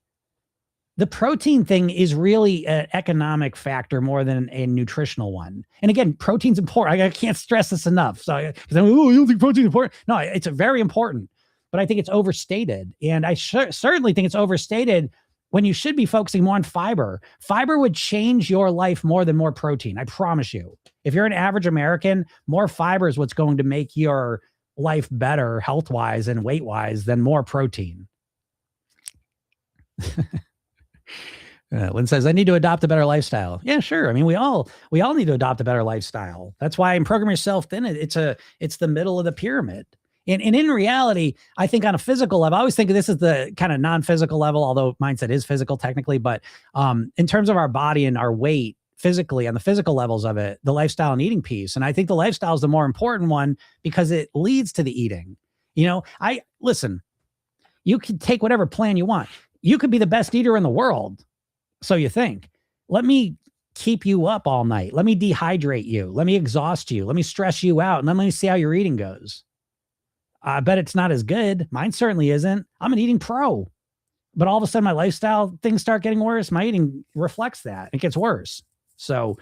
The protein thing is really an economic factor more than a nutritional one. And again, protein's important. I can't stress this enough. So, you don't think protein's important? No, it's very important, but I think it's overstated. And I certainly think it's overstated when you should be focusing more on fiber. Fiber would change your life more than more protein. I promise you. If you're an average American, more fiber is what's going to make your life better health-wise and weight-wise than more protein. Lynn says, I need to adopt a better lifestyle. Yeah, sure. I mean, we all need to adopt a better lifestyle. That's why in Program Yourself Thin, it's the middle of the pyramid. And in reality, I think on a physical level, I always think of this as the kind of non-physical level, although mindset is physical technically, but in terms of our body and our weight physically, on the physical levels of it, the lifestyle and eating piece. And I think the lifestyle is the more important one because it leads to the eating. Listen, you can take whatever plan you want. You could be the best eater in the world. So you think, let me keep you up all night. Let me dehydrate you. Let me exhaust you. Let me stress you out. And then let me see how your eating goes. I bet it's not as good. Mine certainly isn't. I'm an eating pro. But all of a sudden my lifestyle, things start getting worse. My eating reflects that. It gets worse. So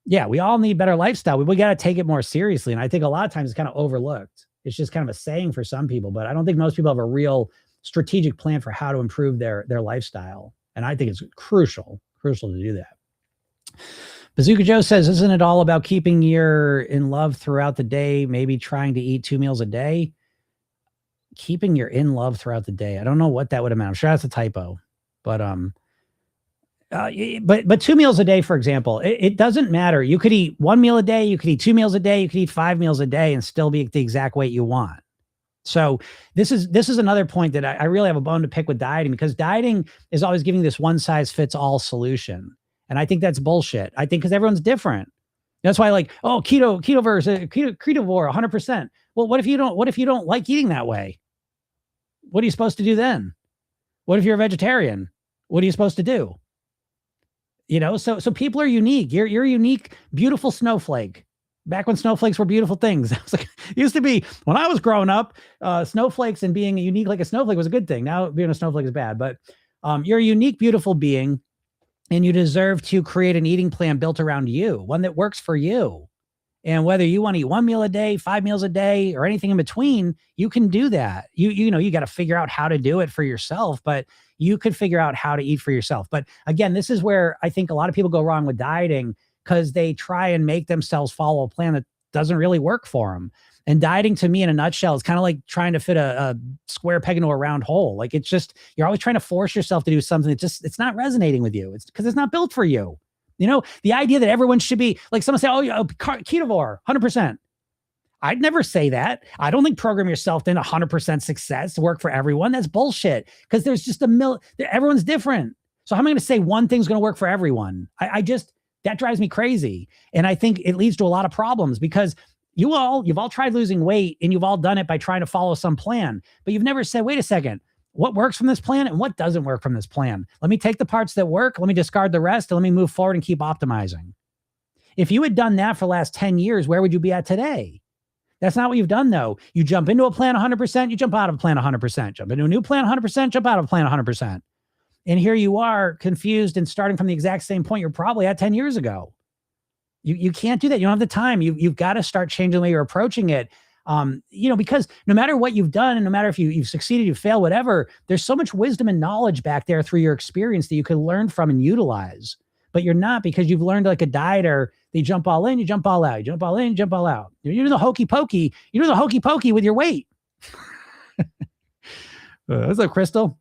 yeah, we all need better lifestyle. We got to take it more seriously. And I think a lot of times it's kind of overlooked. It's just kind of a saying for some people, but I don't think most people have a real strategic plan for how to improve their lifestyle. And I think it's crucial to do that. Bazooka Joe says, isn't it all about keeping your in love throughout the day? Maybe trying to eat 2 meals a day? Keeping your in love throughout the day. I don't know what that would amount. I'm sure that's a typo. But but 2 meals a day, for example, it doesn't matter. You could eat 1 meal a day, you could eat 2 meals a day, you could eat 5 meals a day and still be at the exact weight you want. So this is another point that I really have a bone to pick with dieting, because dieting is always giving this one size fits all solution. And I think that's bullshit. I think because everyone's different. That's why, like, oh, keto versus ketovore 100%. Well, what if you don't like eating that way? What are you supposed to do then? What if you're a vegetarian? What are you supposed to do? So people are unique. You're a unique, beautiful snowflake. Back when snowflakes were beautiful things. I was like, it used to be when I was growing up, snowflakes and being unique like a snowflake was a good thing. Now being a snowflake is bad, but you're a unique, beautiful being, and you deserve to create an eating plan built around you, one that works for you. And whether you want to eat 1 meal a day, 5 meals a day, or anything in between, you can do that. You got to figure out how to do it for yourself, but you could figure out how to eat for yourself. But again, this is where I think a lot of people go wrong with dieting, because they try and make themselves follow a plan that doesn't really work for them. And dieting, to me, in a nutshell, is kind of like trying to fit a square peg into a round hole. Like, it's just, you're always trying to force yourself to do something that it's not resonating with you. It's because it's not built for you. The idea that everyone should be like, someone say, oh, ketovore, 100%. I'd never say that. I don't think program yourself in 100% success to work for everyone. That's bullshit. Because there's just everyone's different. So how am I going to say one thing's going to work for everyone? That drives me crazy. And I think it leads to a lot of problems, because you've all tried losing weight, and you've all done it by trying to follow some plan, but you've never said, wait a second, what works from this plan and what doesn't work from this plan? Let me take the parts that work, let me discard the rest, and let me move forward and keep optimizing. If you had done that for the last 10 years, where would you be at today? That's not what you've done, though. You jump into a plan 100%, you jump out of a plan 100%, jump into a new plan 100%, jump out of a plan 100%. And here you are, confused and starting from the exact same point you're probably at 10 years ago. You can't do that. You don't have the time. You've got to start changing the way you're approaching it. Because no matter what you've done, and no matter if you've succeeded, you fail, whatever, there's so much wisdom and knowledge back there through your experience that you can learn from and utilize. But you're not, because you've learned like a dieter. They jump all in, you jump all out. You jump all in, you jump all out. You're doing the hokey pokey. You're doing the hokey pokey with your weight. What's up, Crystal?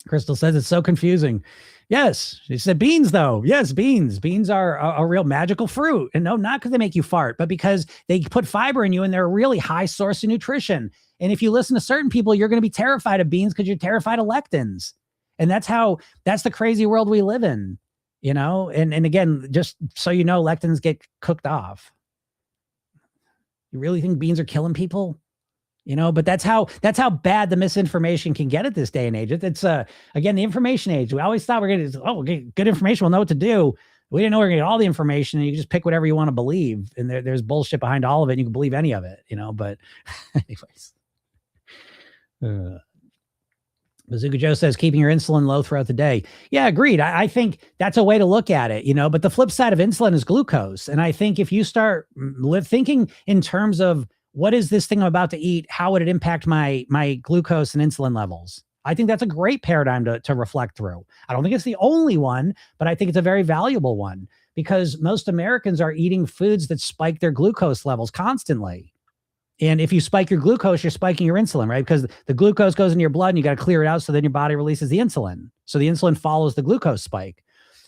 Crystal says it's so confusing. Yes, she said beans, though. Yes, beans. Beans are a real magical fruit. And no, not because they make you fart, but because they put fiber in you, and they're a really high source of nutrition. And if you listen to certain people, you're going to be terrified of beans because you're terrified of lectins. And that's the crazy world we live in, And again, just so you know, lectins get cooked off. You really think beans are killing people? But that's how bad the misinformation can get at this day and age. It's again, the information age. We always thought we're going to, get good information, we'll know what to do. We didn't know we were going to get all the information, and you can just pick whatever you want to believe. And there's bullshit behind all of it. And you can believe any of it, but anyways. Bazooka Joe says keeping your insulin low throughout the day. Yeah, agreed. I think that's a way to look at it, but the flip side of insulin is glucose. And I think if you start thinking in terms of, what is this thing I'm about to eat? How would it impact my glucose and insulin levels? I think that's a great paradigm to reflect through. I don't think it's the only one, but I think it's a very valuable one, because most Americans are eating foods that spike their glucose levels constantly. And if you spike your glucose, you're spiking your insulin, right? Because the glucose goes into your blood and you got to clear it out. So then your body releases the insulin. So the insulin follows the glucose spike.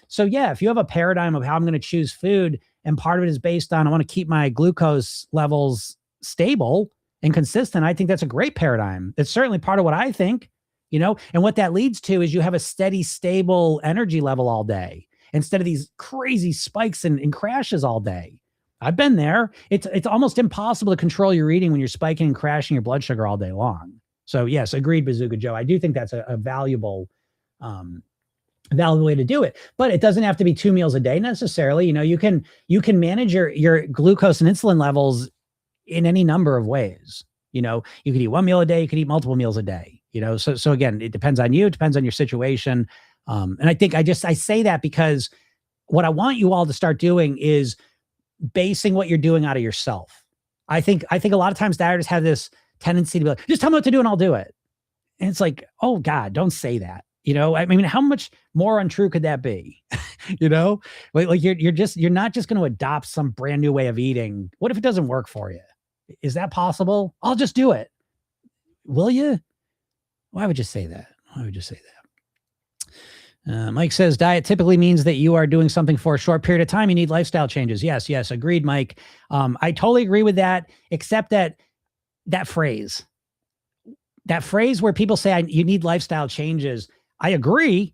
So yeah, if you have a paradigm of how I'm going to choose food, and part of it is based on, I want to keep my glucose levels stable and consistent, I think that's a great paradigm. It's certainly part of what I think, and what that leads to is you have a steady, stable energy level all day, instead of these crazy spikes and crashes all day. I've been there. It's almost impossible to control your eating when you're spiking and crashing your blood sugar all day long. So yes, agreed, Bazooka Joe. I do think that's a valuable way to do it, but it doesn't have to be 2 meals a day necessarily. You can manage your glucose and insulin levels in any number of ways. You could eat 1 meal a day, you could eat multiple meals a day, so again, it depends on you, it depends on your situation. And I think I say that because what I want you all to start doing is basing what you're doing out of yourself. I think a lot of times dieters have this tendency to be like, just tell me what to do and I'll do it. And it's like, oh God, don't say that. I mean, how much more untrue could that be? Like you're not just going to adopt some brand new way of eating. What if it doesn't work for you? Is that possible? I'll just do it. Will you? Why would you say that? Mike says diet typically means that you are doing something for a short period of time. You need lifestyle changes. Yes. Agreed, Mike. I totally agree with that, except that phrase where people say you need lifestyle changes. I agree.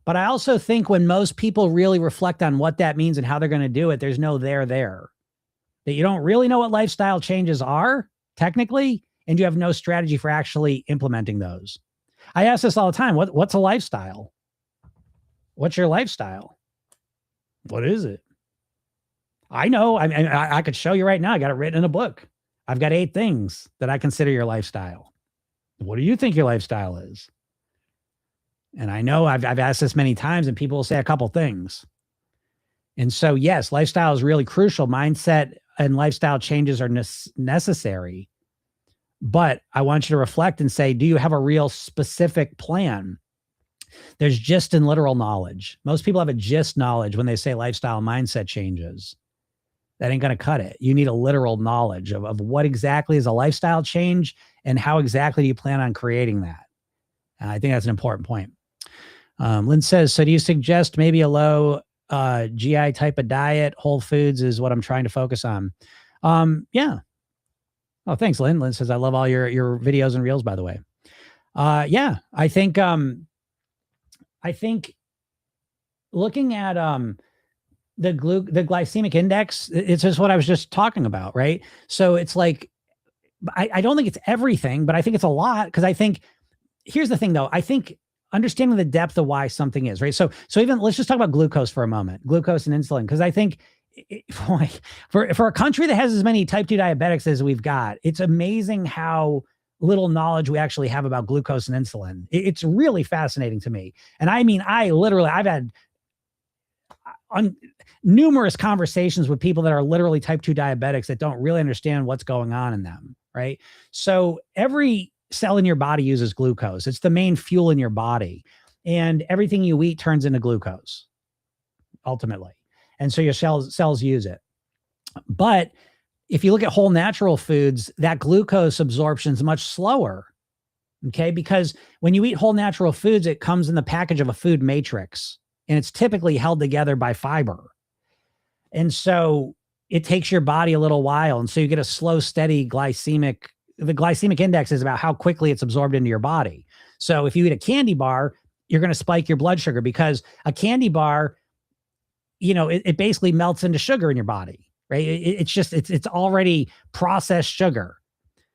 But I also think when most people really reflect on what that means and how they're going to do it, there's no there. That you don't really know what lifestyle changes are technically, and you have no strategy for actually implementing those. I ask this all the time. What's a lifestyle? What's your lifestyle? What is it? I know. I could show you right now. I got it written in a book. I've got 8 things that I consider your lifestyle. What do you think your lifestyle is? And I know I've asked this many times, and people will say a couple things. And so, yes, lifestyle is really crucial. Mindset and lifestyle changes are necessary. But I want you to reflect and say, do you have a real specific plan? There's gist and literal knowledge. Most people have a gist knowledge when they say lifestyle mindset changes. That ain't going to cut it. You need a literal knowledge of what exactly is a lifestyle change and how exactly do you plan on creating that. And I think that's an important point. Lynn says, so do you suggest maybe a low GI type of diet? Whole foods is what I'm trying to focus on. Yeah. Oh, thanks, Lynn. Lynn says, I love all your videos and reels, by the way. Yeah, I think looking at the glycemic index, it's just what I was just talking about, right? So it's like, I don't think it's everything, but I think it's a lot, because I think, here's the thing though, I think understanding the depth of why something is, right? So even, let's just talk about glucose for a moment, glucose and insulin, because I think for a country that has as many type 2 diabetics as we've got, it's amazing how little knowledge we actually have about glucose and insulin. It's really fascinating to me. And I mean, I've had numerous conversations with people that are literally type 2 diabetics that don't really understand what's going on in them, right? So every cell in your body uses glucose. It's the main fuel in your body. And everything you eat turns into glucose, ultimately. And so your cells use it. But if you look at whole natural foods, that glucose absorption is much slower. Okay. Because when you eat whole natural foods, it comes in the package of a food matrix, and it's typically held together by fiber. And so it takes your body a little while. And so you get a slow, steady the glycemic index is about how quickly it's absorbed into your body. So if you eat a candy bar, you're going to spike your blood sugar, because a candy bar, it basically melts into sugar in your body, right? It's already processed sugar.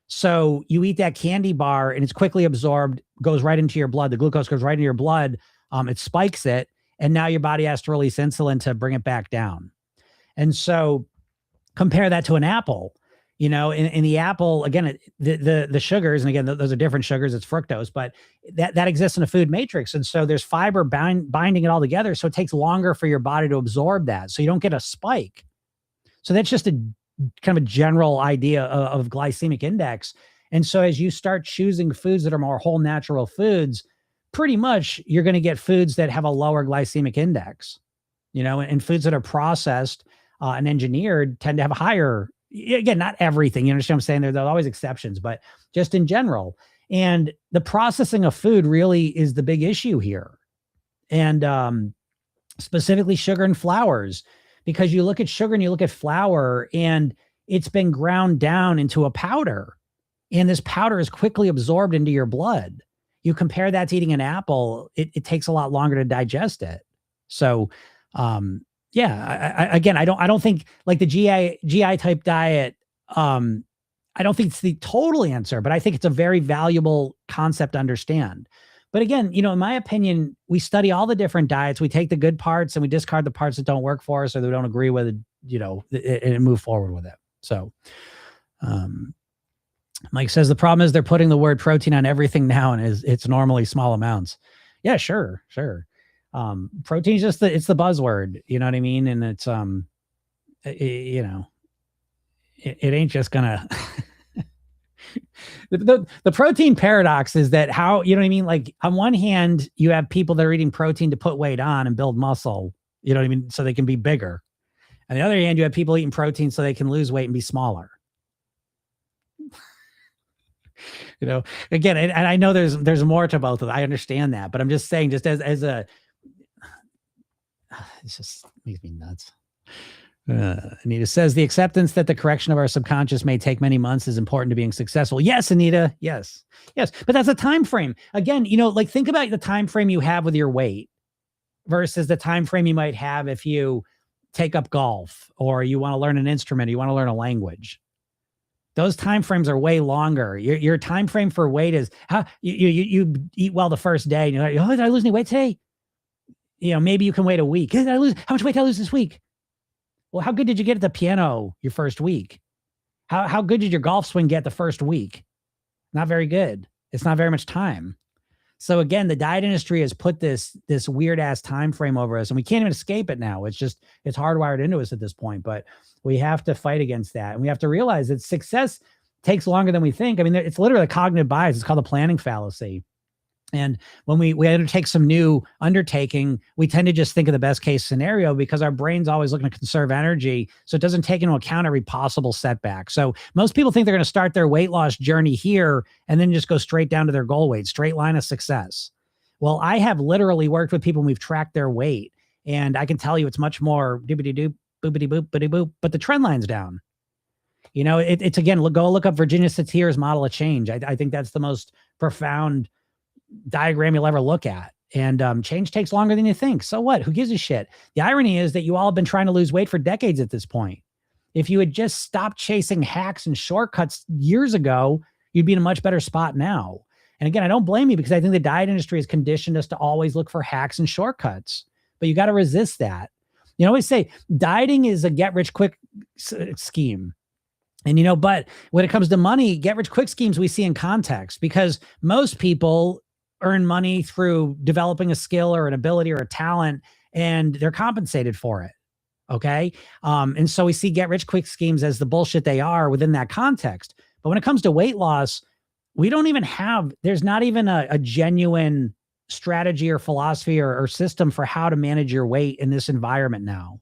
So you eat that candy bar and it's quickly absorbed, goes right into your blood. The glucose goes right into your blood. It spikes it. And now your body has to release insulin to bring it back down. And so compare that to an apple. In the apple, again, the sugars, and again, those are different sugars, it's fructose, but that exists in a food matrix. And so there's fiber binding it all together. So it takes longer for your body to absorb that. So you don't get a spike. So that's just a kind of a general idea of glycemic index. And so as you start choosing foods that are more whole natural foods, pretty much you're going to get foods that have a lower glycemic index, and foods that are processed and engineered tend to have a higher. Again, not everything, you understand what I'm saying? There are always exceptions, but just in general. And the processing of food really is the big issue here. And specifically sugar and flours, because you look at sugar and you look at flour, and it's been ground down into a powder. And this powder is quickly absorbed into your blood. You compare that to eating an apple, it takes a lot longer to digest it. So, yeah, I don't think like the GI type diet. I don't think it's the total answer, but I think it's a very valuable concept to understand. But again, in my opinion, we study all the different diets. We take the good parts and we discard the parts that don't work for us or that we don't agree with, and move forward with it. So, Mike says the problem is they're putting the word protein on everything now, and it's normally small amounts. Yeah, sure. Protein is just it's the buzzword, you know what I mean? And it's, it ain't just gonna, the protein paradox is that how, you know what I mean? Like on one hand, you have people that are eating protein to put weight on and build muscle, you know what I mean? So they can be bigger. On the other hand, you have people eating protein so they can lose weight and be smaller. Again, and I know there's more to both of them. I understand that, but I'm just saying, just as a it just makes me nuts. Anita says the acceptance that the correction of our subconscious may take many months is important to being successful. Yes, Anita. Yes. Yes. But that's a time frame. Again, like think about the time frame you have with your weight versus the time frame you might have if you take up golf or you want to learn an instrument, or you want to learn a language. Those time frames are way longer. Your time frame for weight is how you eat well the first day and you're like, oh, did I lose any weight today? Maybe you can wait a week. How much weight did I lose this week? Well, how good did you get at the piano your first week? How good did your golf swing get the first week? Not very good. It's not very much time. So again, the diet industry has put this weird ass time frame over us, and we can't even escape it now. It's hardwired into us at this point, but we have to fight against that. And we have to realize that success takes longer than we think. I mean, it's literally a cognitive bias. It's called the planning fallacy. And when we undertake some new undertaking, we tend to just think of the best case scenario because our brain's always looking to conserve energy. So it doesn't take into account every possible setback. So most people think they're going to start their weight loss journey here and then just go straight down to their goal weight, straight line of success. Well, I have literally worked with people and we've tracked their weight. And I can tell you it's much more doobity-doop, boopity-boop, boop, but the trend line's down. It's again, go look up Virginia Satir's model of change. I think that's the most profound diagram you'll ever look at. And change takes longer than you think. So what? Who gives a shit? The irony is that you all have been trying to lose weight for decades at this point. If you had just stopped chasing hacks and shortcuts years ago, you'd be in a much better spot now. And again, I don't blame you because I think the diet industry has conditioned us to always look for hacks and shortcuts, but you got to resist that. I always say dieting is a get rich quick scheme. And, but when it comes to money, get rich quick schemes we see in context because most people earn money through developing a skill or an ability or a talent, and they're compensated for it. Okay. And so we see get rich quick schemes as the bullshit they are within that context. But when it comes to weight loss, there's not even a genuine strategy or philosophy or system for how to manage your weight in this environment now.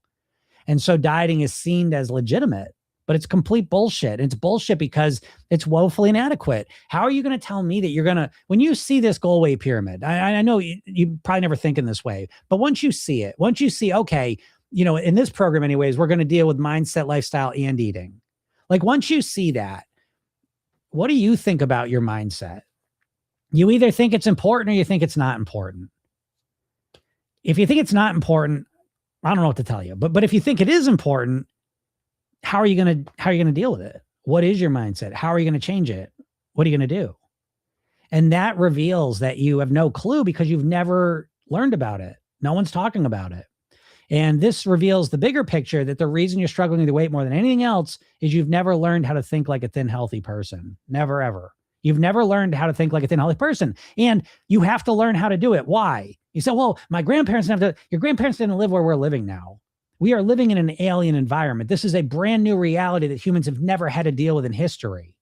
And so dieting is seen as legitimate. But it's complete bullshit. It's bullshit because it's woefully inadequate. How are you going to tell me that when you see this goal weight pyramid, I know you probably never think in this way, but once you see, okay, in this program anyways, we're going to deal with mindset, lifestyle, and eating. Like once you see that, what do you think about your mindset? You either think it's important or you think it's not important. If you think it's not important, I don't know what to tell you, but if you think it is important, how are you going to deal with it? What is your mindset? How are you going to change it? What are you going to do? And that reveals that you have no clue because you've never learned about it. No one's talking about it. And this reveals the bigger picture that the reason you're struggling with your weight more than anything else is you've never learned how to think like a thin, healthy person. Never, ever. You've never learned how to think like a thin, healthy person. And you have to learn how to do it. Why? You say, well, my grandparents your grandparents didn't live where we're living now. We are living in an alien environment. This is a brand new reality that humans have never had to deal with in history.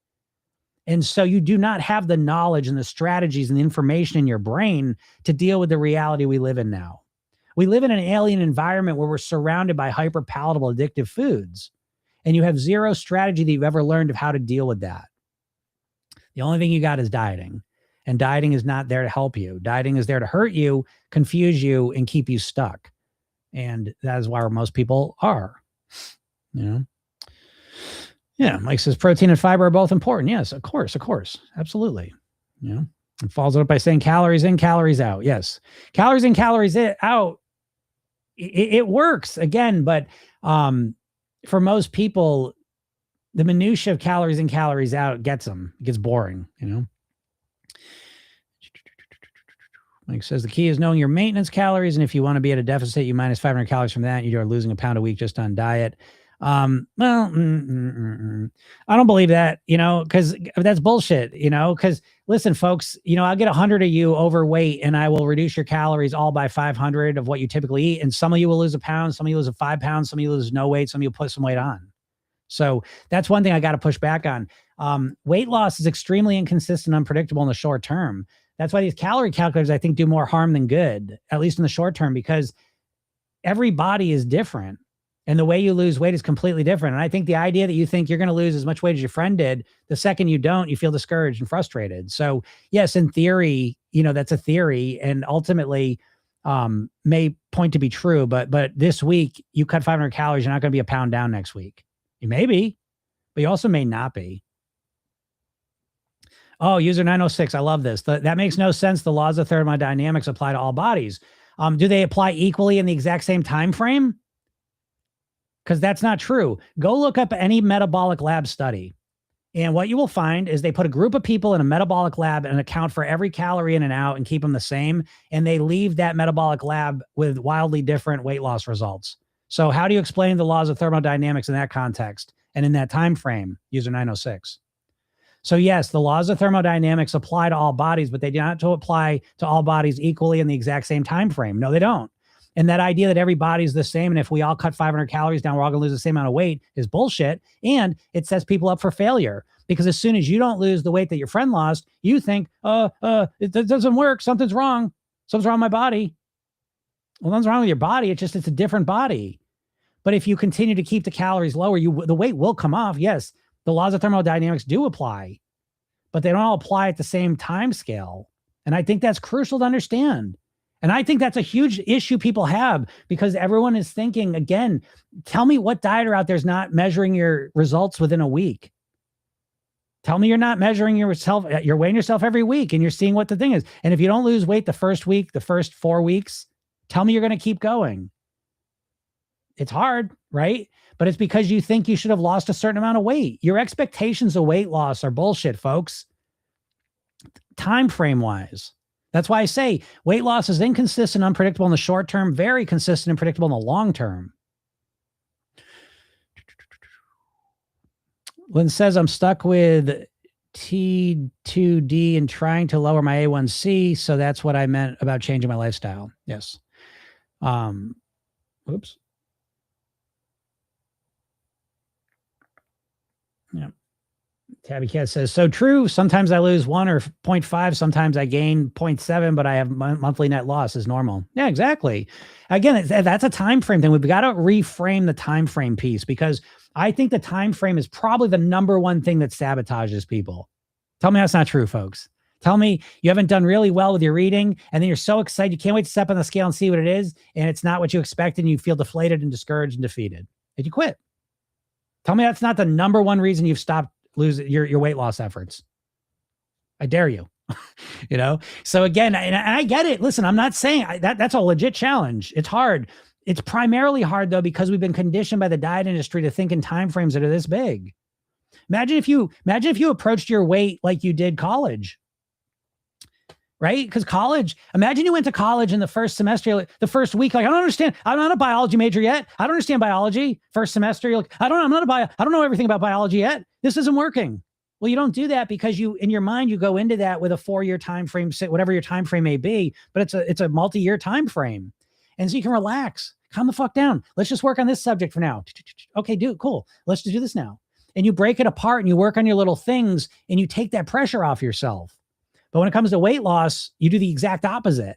And so you do not have the knowledge and the strategies and the information in your brain to deal with the reality we live in now. We live in an alien environment where we're surrounded by hyper palatable addictive foods. And you have zero strategy that you've ever learned of how to deal with that. The only thing you got is dieting. And dieting is not there to help you. Dieting is there to hurt you, confuse you, and keep you stuck. And that is why most people are, Yeah. Mike says protein and fiber are both important. Yes, of course. Absolutely. And follows it up by saying calories in, calories out. Yes. Calories in, calories out. It works again, but for most people, the minutia of calories in, calories out gets them. It gets boring, Mike says the key is knowing your maintenance calories. And if you want to be at a deficit, you minus 500 calories from that. You are losing a pound a week just on diet. I don't believe that, because that's bullshit, because listen, folks, I'll get 100 of you overweight and I will reduce your calories all by 500 of what you typically eat. And some of you will lose a pound, some of you lose 5 pounds, some of you lose no weight, some of you put some weight on. So that's one thing I got to push back on. Weight loss is extremely inconsistent, unpredictable in the short term. That's why these calorie calculators, I think, do more harm than good, at least in the short term, because every body is different and the way you lose weight is completely different. And I think the idea that you think you're going to lose as much weight as your friend did, the second you don't, you feel discouraged and frustrated. So yes, in theory, that's a theory. And ultimately, may point to be true, but this week you cut 500 calories, you're not going to be a pound down next week. You may be, but you also may not be. Oh, user 906, I love this. That makes no sense. The laws of thermodynamics apply to all bodies. Do they apply equally in the exact same time frame? Because that's not true. Go look up any metabolic lab study. And what you will find is they put a group of people in a metabolic lab and account for every calorie in and out and keep them the same. And they leave that metabolic lab with wildly different weight loss results. So how do you explain the laws of thermodynamics in that context and in that time frame, user 906? So yes, the laws of thermodynamics apply to all bodies, but they do not apply to all bodies equally in the exact same time frame. No, they don't. And that idea that every body is the same, and if we all cut 500 calories down, we're all going to lose the same amount of weight is bullshit. And it sets people up for failure, because as soon as you don't lose the weight that your friend lost, you think, it doesn't work. Something's wrong. Something's wrong with my body. Well, nothing's wrong with your body. It's a different body. But if you continue to keep the calories lower, the weight will come off. Yes, the laws of thermodynamics do apply, but they don't all apply at the same time scale. And I think that's crucial to understand. And I think that's a huge issue people have, because everyone is thinking, again, tell me what dieter out there is not measuring your results within a week. Tell me you're not measuring yourself. You're weighing yourself every week and you're seeing what the thing is. And if you don't lose weight the first week, the first 4 weeks, tell me you're going to keep going. It's hard, right? But it's because you think you should have lost a certain amount of weight. Your expectations of weight loss are bullshit, folks. Time frame wise. That's why I say weight loss is inconsistent, unpredictable in the short term, very consistent and predictable in the long term. Lynn says, I'm stuck with T2D and trying to lower my A1C. So that's what I meant about changing my lifestyle. Yes. Oops. Yeah. Tabby Cat says, so true. Sometimes I lose 1 or 0.5. Sometimes I gain 0.7, but I have monthly net loss is normal. Yeah, exactly. Again, that's a time frame thing. We've got to reframe the time frame piece, because I think the time frame is probably the number one thing that sabotages people. Tell me that's not true, folks. Tell me you haven't done really well with your reading, and then you're so excited you can't wait to step on the scale and see what it is, and it's not what you expected, and you feel deflated and discouraged and defeated, and you quit. Tell me that's not the number one reason you've stopped losing your weight loss efforts. I dare you. You know? So again, and I get it. Listen, I'm not saying that's a legit challenge. It's hard. It's primarily hard though, because we've been conditioned by the diet industry to think in timeframes that are this big. Imagine if you approached your weight like you did college. Right? Because college, imagine you went to college in the first semester, the first week, like, I don't understand. I'm not a biology major yet. I don't understand biology. First semester, you're like, I don't know everything about biology yet. This isn't working. Well, you don't do that because in your mind, you go into that with a 4-year time frame, whatever your time frame may be, but it's a multi-year time frame. And so you can relax, calm the fuck down. Let's just work on this subject for now. Okay, cool. Let's just do this now. And you break it apart and you work on your little things and you take that pressure off yourself. But when it comes to weight loss, you do the exact opposite.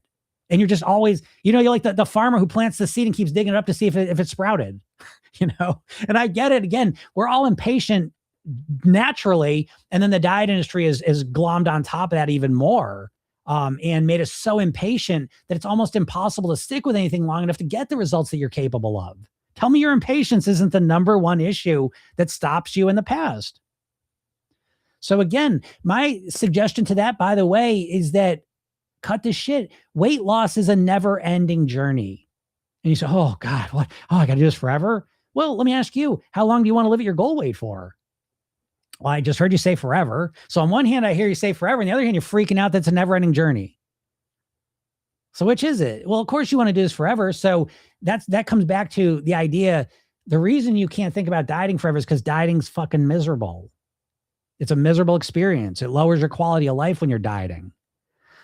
And you're just always, you're like the farmer who plants the seed and keeps digging it up to see if it sprouted, And I get it. Again, we're all impatient naturally. And then the diet industry is glommed on top of that even more, and made us so impatient that it's almost impossible to stick with anything long enough to get the results that you're capable of. Tell me your impatience isn't the number one issue that stops you in the past. So again, my suggestion to that, by the way, is that cut this shit. Weight loss is a never ending journey. And you say, oh God, what? Oh, I got to do this forever. Well, let me ask you, how long do you want to live at your goal weight for? Well, I just heard you say forever. So on one hand, I hear you say forever. On the other hand, you're freaking out. That's a never ending journey. So which is it? Well, of course you want to do this forever. So that comes back to the idea. The reason you can't think about dieting forever is because dieting's fucking miserable. It's a miserable experience. It lowers your quality of life when you're dieting.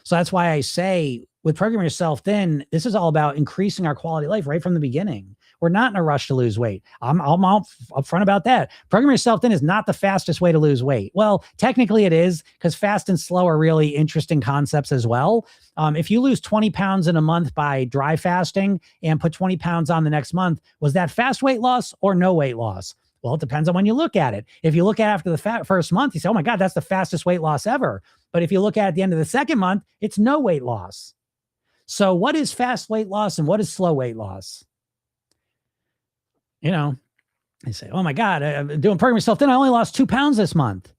So that's why I say with Program Yourself Thin, this is all about increasing our quality of life right from the beginning. We're not in a rush to lose weight. I'm upfront about that. Program Yourself Thin is not the fastest way to lose weight. Well, technically it is, because fast and slow are really interesting concepts as well. If you lose 20 pounds in a month by dry fasting and put 20 pounds on the next month, was that fast weight loss or no weight loss? Well, it depends on when you look at it. If you look at after the first month, you say, oh my God, that's the fastest weight loss ever. But if you look at the end of the second month, it's no weight loss. So what is fast weight loss and what is slow weight loss? You know, I say, oh my God, I'm doing program yourself. Then I only lost 2 pounds this month.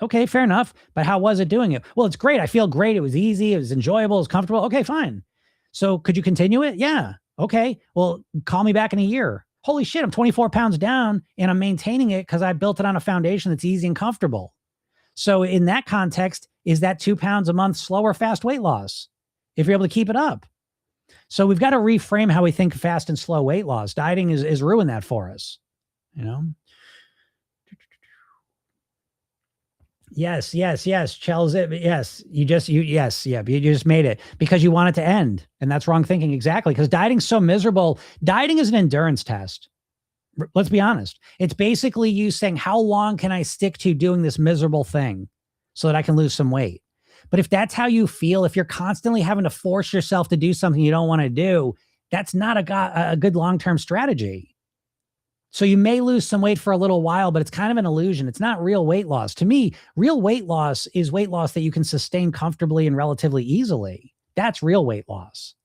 Okay, fair enough. But how was it doing it? Well, it's great. I feel great. It was easy. It was enjoyable. It was comfortable. Okay, fine. So could you continue it? Yeah. Okay. Well, call me back in a year. Holy shit, I'm 24 pounds down and I'm maintaining it because I built it on a foundation that's easy and comfortable. So in that context, is that 2 pounds a month slow or fast weight loss? If you're able to keep it up. So we've got to reframe how we think fast and slow weight loss. Dieting is ruined that for us, you know? Yes. Chels it. Yes. You just made it because you want it to end. And that's wrong thinking. Exactly. Because dieting's so miserable. Dieting is an endurance test. Let's be honest. It's basically you saying, how long can I stick to doing this miserable thing so that I can lose some weight? But if that's how you feel, if you're constantly having to force yourself to do something you don't want to do, that's not a good long-term strategy. So you may lose some weight for a little while, but it's kind of an illusion. It's not real weight loss. To me, real weight loss is weight loss that you can sustain comfortably and relatively easily. That's real weight loss.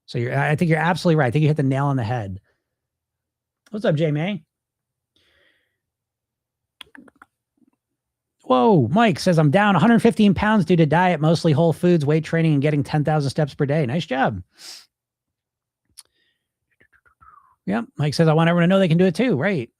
So I think you're absolutely right. I think you hit the nail on the head. What's up, J May? Whoa, Mike says I'm down 115 pounds due to diet, mostly whole foods, weight training, and getting 10,000 steps per day. Nice job. Yeah, Mike says I want everyone to know they can do it too. Right.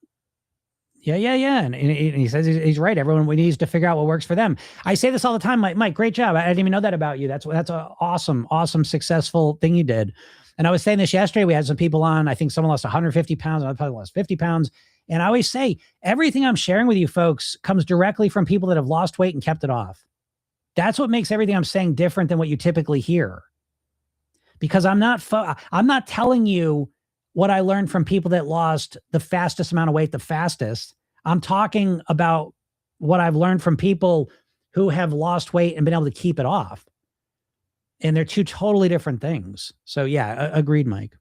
Yeah. And he says he's right. Everyone needs to figure out what works for them. I say this all the time, Mike, great job. I didn't even know that about you. That's an awesome, successful thing you did. And I was saying this yesterday. We had some people on. I think someone lost 150 pounds. I probably lost 50 pounds. And I always say everything I'm sharing with you folks comes directly from people that have lost weight and kept it off. That's what makes everything I'm saying different than what you typically hear. Because I'm not telling you what I learned from people that lost the fastest amount of weight, the fastest. I'm talking about what I've learned from people who have lost weight and been able to keep it off. And they're two totally different things. So yeah, agreed, Mike.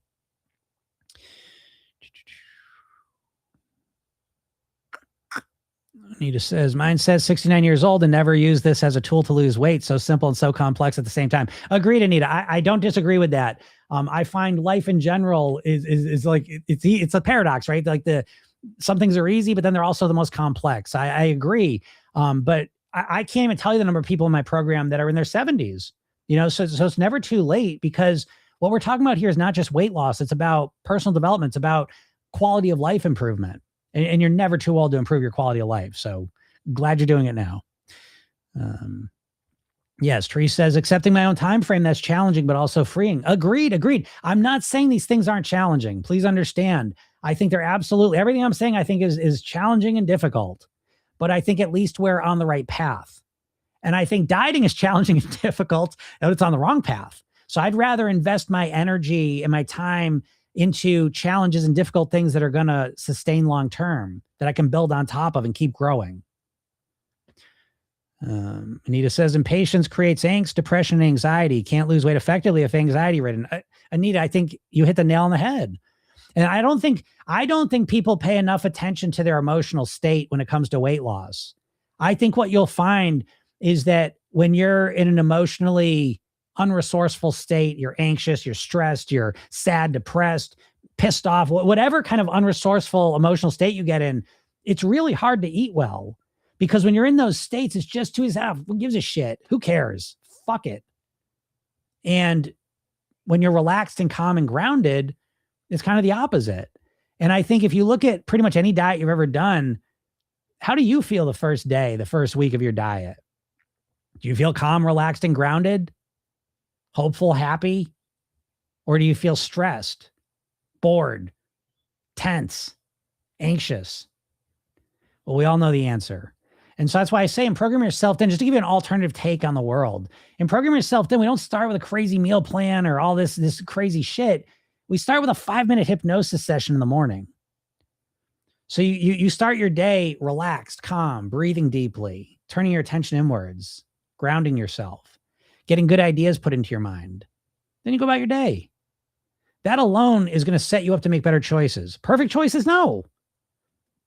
Anita says, mine says 69 years old and never used this as a tool to lose weight. So simple and so complex at the same time. Agreed, Anita. I don't disagree with that. I find life in general is like, it's a paradox, right? Like some things are easy, but then they're also the most complex. I agree. But I can't even tell you the number of people in my program that are in their 70s, so it's never too late, because what we're talking about here is not just weight loss. It's about personal development. It's about quality of life improvement. And you're never too old to improve your quality of life. So glad you're doing it now. Yes, Tree says, accepting my own time frame, that's challenging, but also freeing. Agreed. I'm not saying these things aren't challenging. Please understand. I think they're absolutely, everything I'm saying, I think is challenging and difficult. But I think at least we're on the right path. And I think dieting is challenging and difficult, and it's on the wrong path. So I'd rather invest my energy and my time into challenges and difficult things that are going to sustain long-term, that I can build on top of and keep growing. Anita says, impatience creates angst, depression, and anxiety. Can't lose weight effectively if anxiety ridden. Anita, I think you hit the nail on the head. And I don't think people pay enough attention to their emotional state when it comes to weight loss. I think what you'll find is that when you're in an emotionally unresourceful state, you're anxious, you're stressed, you're sad, depressed, pissed off, whatever kind of unresourceful emotional state you get in, it's really hard to eat well, because when you're in those states, it's just too easy. Who gives a shit? Who cares? Fuck it. And when you're relaxed and calm and grounded, it's kind of the opposite. And I think if you look at pretty much any diet you've ever done, how do you feel the first day, the first week of your diet? Do you feel calm, relaxed, and grounded? Hopeful, happy? Or do you feel stressed, bored, tense, anxious? Well, we all know the answer. And so that's why I say in Program Yourself Thin, just to give you an alternative take on the world. In Program Yourself Thin, we don't start with a crazy meal plan or all this crazy shit. We start with a 5-minute hypnosis session in the morning. So you start your day relaxed, calm, breathing deeply, turning your attention inwards, grounding yourself, getting good ideas put into your mind. Then you go about your day. That alone is going to set you up to make better choices. Perfect choices? No.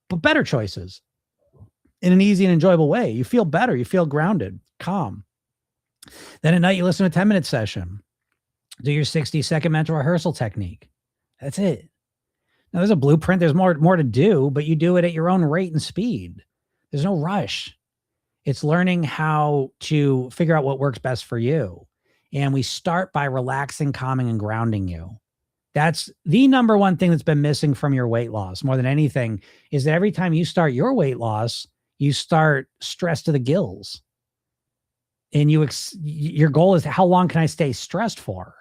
But better choices in an easy and enjoyable way. You feel better. You feel grounded, calm. Then at night, you listen to a 10-minute session. Do your 60-second mental rehearsal technique. That's it. Now, there's a blueprint. There's more to do, but you do it at your own rate and speed. There's no rush. It's learning how to figure out what works best for you. And we start by relaxing, calming, and grounding you. That's the number one thing that's been missing from your weight loss more than anything, is that every time you start your weight loss, you start stressed to the gills. And your goal is, how long can I stay stressed for?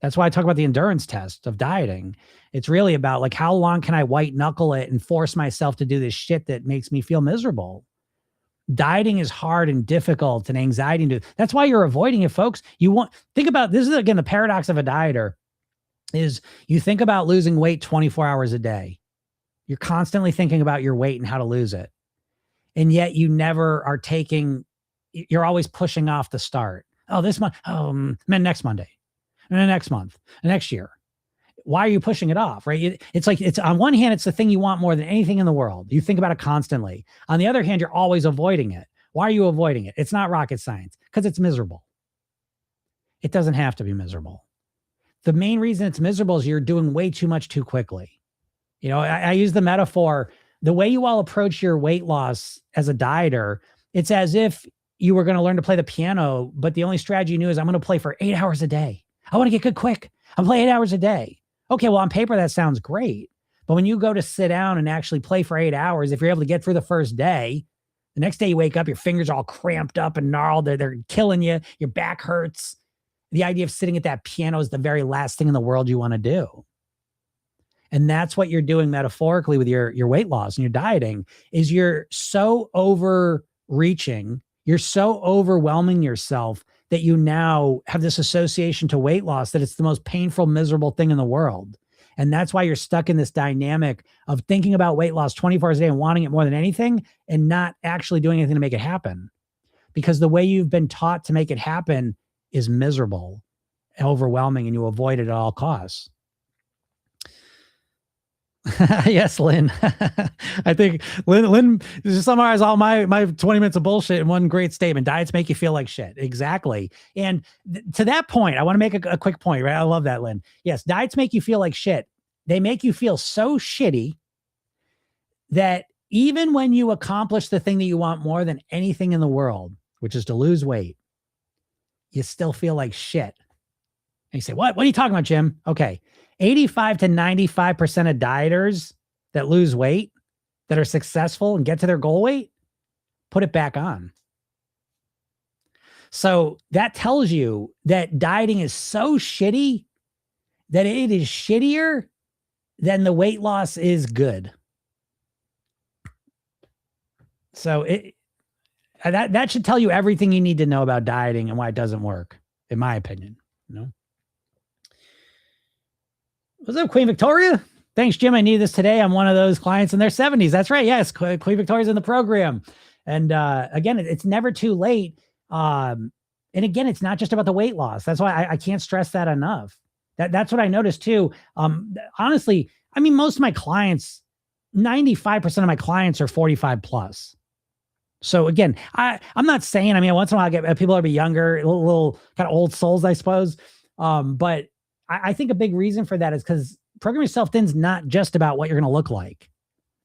That's why I talk about the endurance test of dieting. It's really about, like, how long can I white knuckle it and force myself to do this shit that makes me feel miserable? Dieting is hard and difficult and anxiety. That's why you're avoiding it, folks. Think about this. Is, again, the paradox of a dieter is, you think about losing weight 24 hours a day. You're constantly thinking about your weight and how to lose it. And yet you never are you're always pushing off the start. Oh, this month. Oh, man, next Monday. And then next month, and next year. Why are you pushing it off, right? It's like, it's on one hand, it's the thing you want more than anything in the world. You think about it constantly. On the other hand, you're always avoiding it. Why are you avoiding it? It's not rocket science, because it's miserable. It doesn't have to be miserable. The main reason it's miserable is you're doing way too much too quickly. You know, I use the metaphor, the way you all approach your weight loss as a dieter, it's as if you were going to learn to play the piano, but the only strategy you knew is, I'm going to play for 8 hours a day. I want to get good quick. I'm playing 8 hours a day. Okay, well, on paper, that sounds great. But when you go to sit down and actually play for 8 hours, if you're able to get through the first day, the next day you wake up, your fingers are all cramped up and gnarled. They're killing you. Your back hurts. The idea of sitting at that piano is the very last thing in the world you want to do. And that's what you're doing metaphorically with your weight loss and your dieting, is you're so overreaching, you're so overwhelming yourself that you now have this association to weight loss that it's the most painful, miserable thing in the world. And that's why you're stuck in this dynamic of thinking about weight loss 24 hours a day and wanting it more than anything, and not actually doing anything to make it happen. Because the way you've been taught to make it happen is miserable, overwhelming, and you avoid it at all costs. Yes, Lynn. I think Lynn just summarized all my 20 minutes of bullshit in one great statement. Diets make you feel like shit. Exactly. And to that point, I want to make a quick point, right? I love that, Lynn. Yes, diets make you feel like shit. They make you feel so shitty that even when you accomplish the thing that you want more than anything in the world, which is to lose weight, you still feel like shit. And you say, what are you talking about, Jim? Okay. 85 to 95% of dieters that lose weight, that are successful and get to their goal weight, put it back on. So that tells you that dieting is so shitty that it is shittier than the weight loss is good. So that should tell you everything you need to know about dieting and why it doesn't work, in my opinion. You know? What's up, Queen Victoria? Thanks, Jim. I need this today. I'm one of those clients in their 70s. That's right. Yes, Queen Victoria's in the program. And again, it's never too late. And again, it's not just about the weight loss. That's why I can't stress that enough. That's what I noticed too. Honestly, I mean, most of my clients, 95% of my clients are 45 plus. So again, I'm not saying, I mean, once in a while I get people that'll be younger, a little kind of old souls, I suppose. But I think a big reason for that is because Program Yourself Thin's not just about what you're going to look like.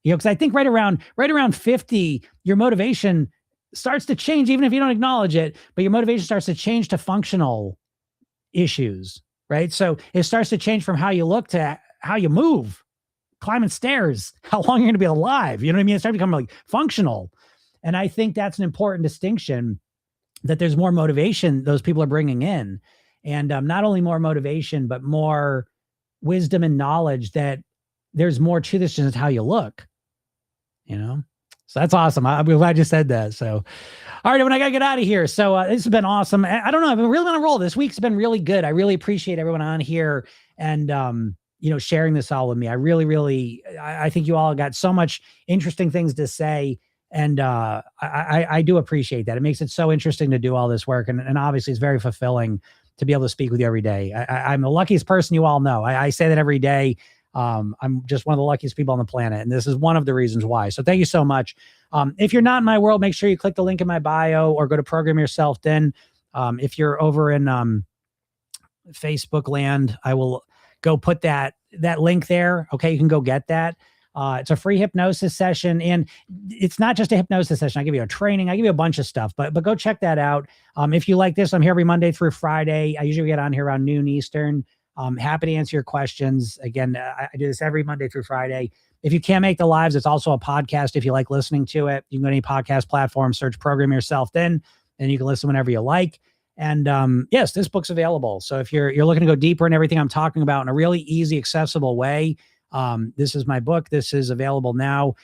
You know, because I think right around 50, your motivation starts to change, even if you don't acknowledge it, but your motivation starts to change to functional issues, right? So it starts to change from how you look to how you move, climbing stairs, how long you're going to be alive. You know what I mean? It starts becoming like functional. And I think that's an important distinction, that there's more motivation those people are bringing in. And not only more motivation, but more wisdom and knowledge that there's more to this than just how you look, you know? So that's awesome. I'm glad you said that. So, all right, when I got to get out of here. So this has been awesome. I don't know. I've been really on a roll. This week's been really good. I really appreciate everyone on here and, sharing this all with me. I really, I think you all got so much interesting things to say. And I do appreciate that. It makes it so interesting to do all this work. And obviously it's very fulfilling to be able to speak with you every day. I'm the luckiest person you all know. I say that every day. I'm just one of the luckiest people on the planet. And this is one of the reasons why. So thank you so much. If you're not in my world, make sure you click the link in my bio or go to Program Yourself Thin. If you're over in Facebook land, I will go put that link there. Okay, you can go get that. It's a free hypnosis session, and it's not just a hypnosis session. I give you a training. I give you a bunch of stuff, but go check that out. If you like this, I'm here every Monday through Friday. I usually get on here around noon Eastern. Happy to answer your questions. Again, I do this every Monday through Friday. If you can't make the lives, it's also a podcast. If you like listening to it, you can go to any podcast platform, search Program Yourself Thin, and you can listen whenever you like. And yes, this book's available. So if you're looking to go deeper in everything I'm talking about in a really easy, accessible way, this is my book. This is available now.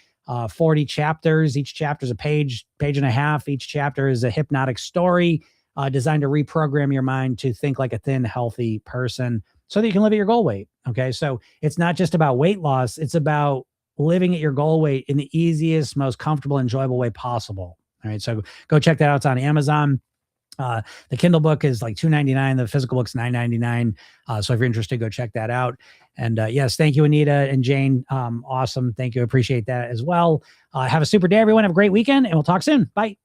40 chapters. Each chapter is a page and a half. Each chapter is a hypnotic story designed to reprogram your mind to think like a thin, healthy person so that you can live at your goal weight. Okay. So it's not just about weight loss. It's about living at your goal weight in the easiest, most comfortable, enjoyable way possible. All right. So go check that out. It's on Amazon. The Kindle book is like $2.99. The physical book's $9.99. So if you're interested, go check that out. And yes, thank you, Anita and Jane. Awesome. Thank you. Appreciate that as well. Have a super day, everyone. Have a great weekend, and we'll talk soon. Bye.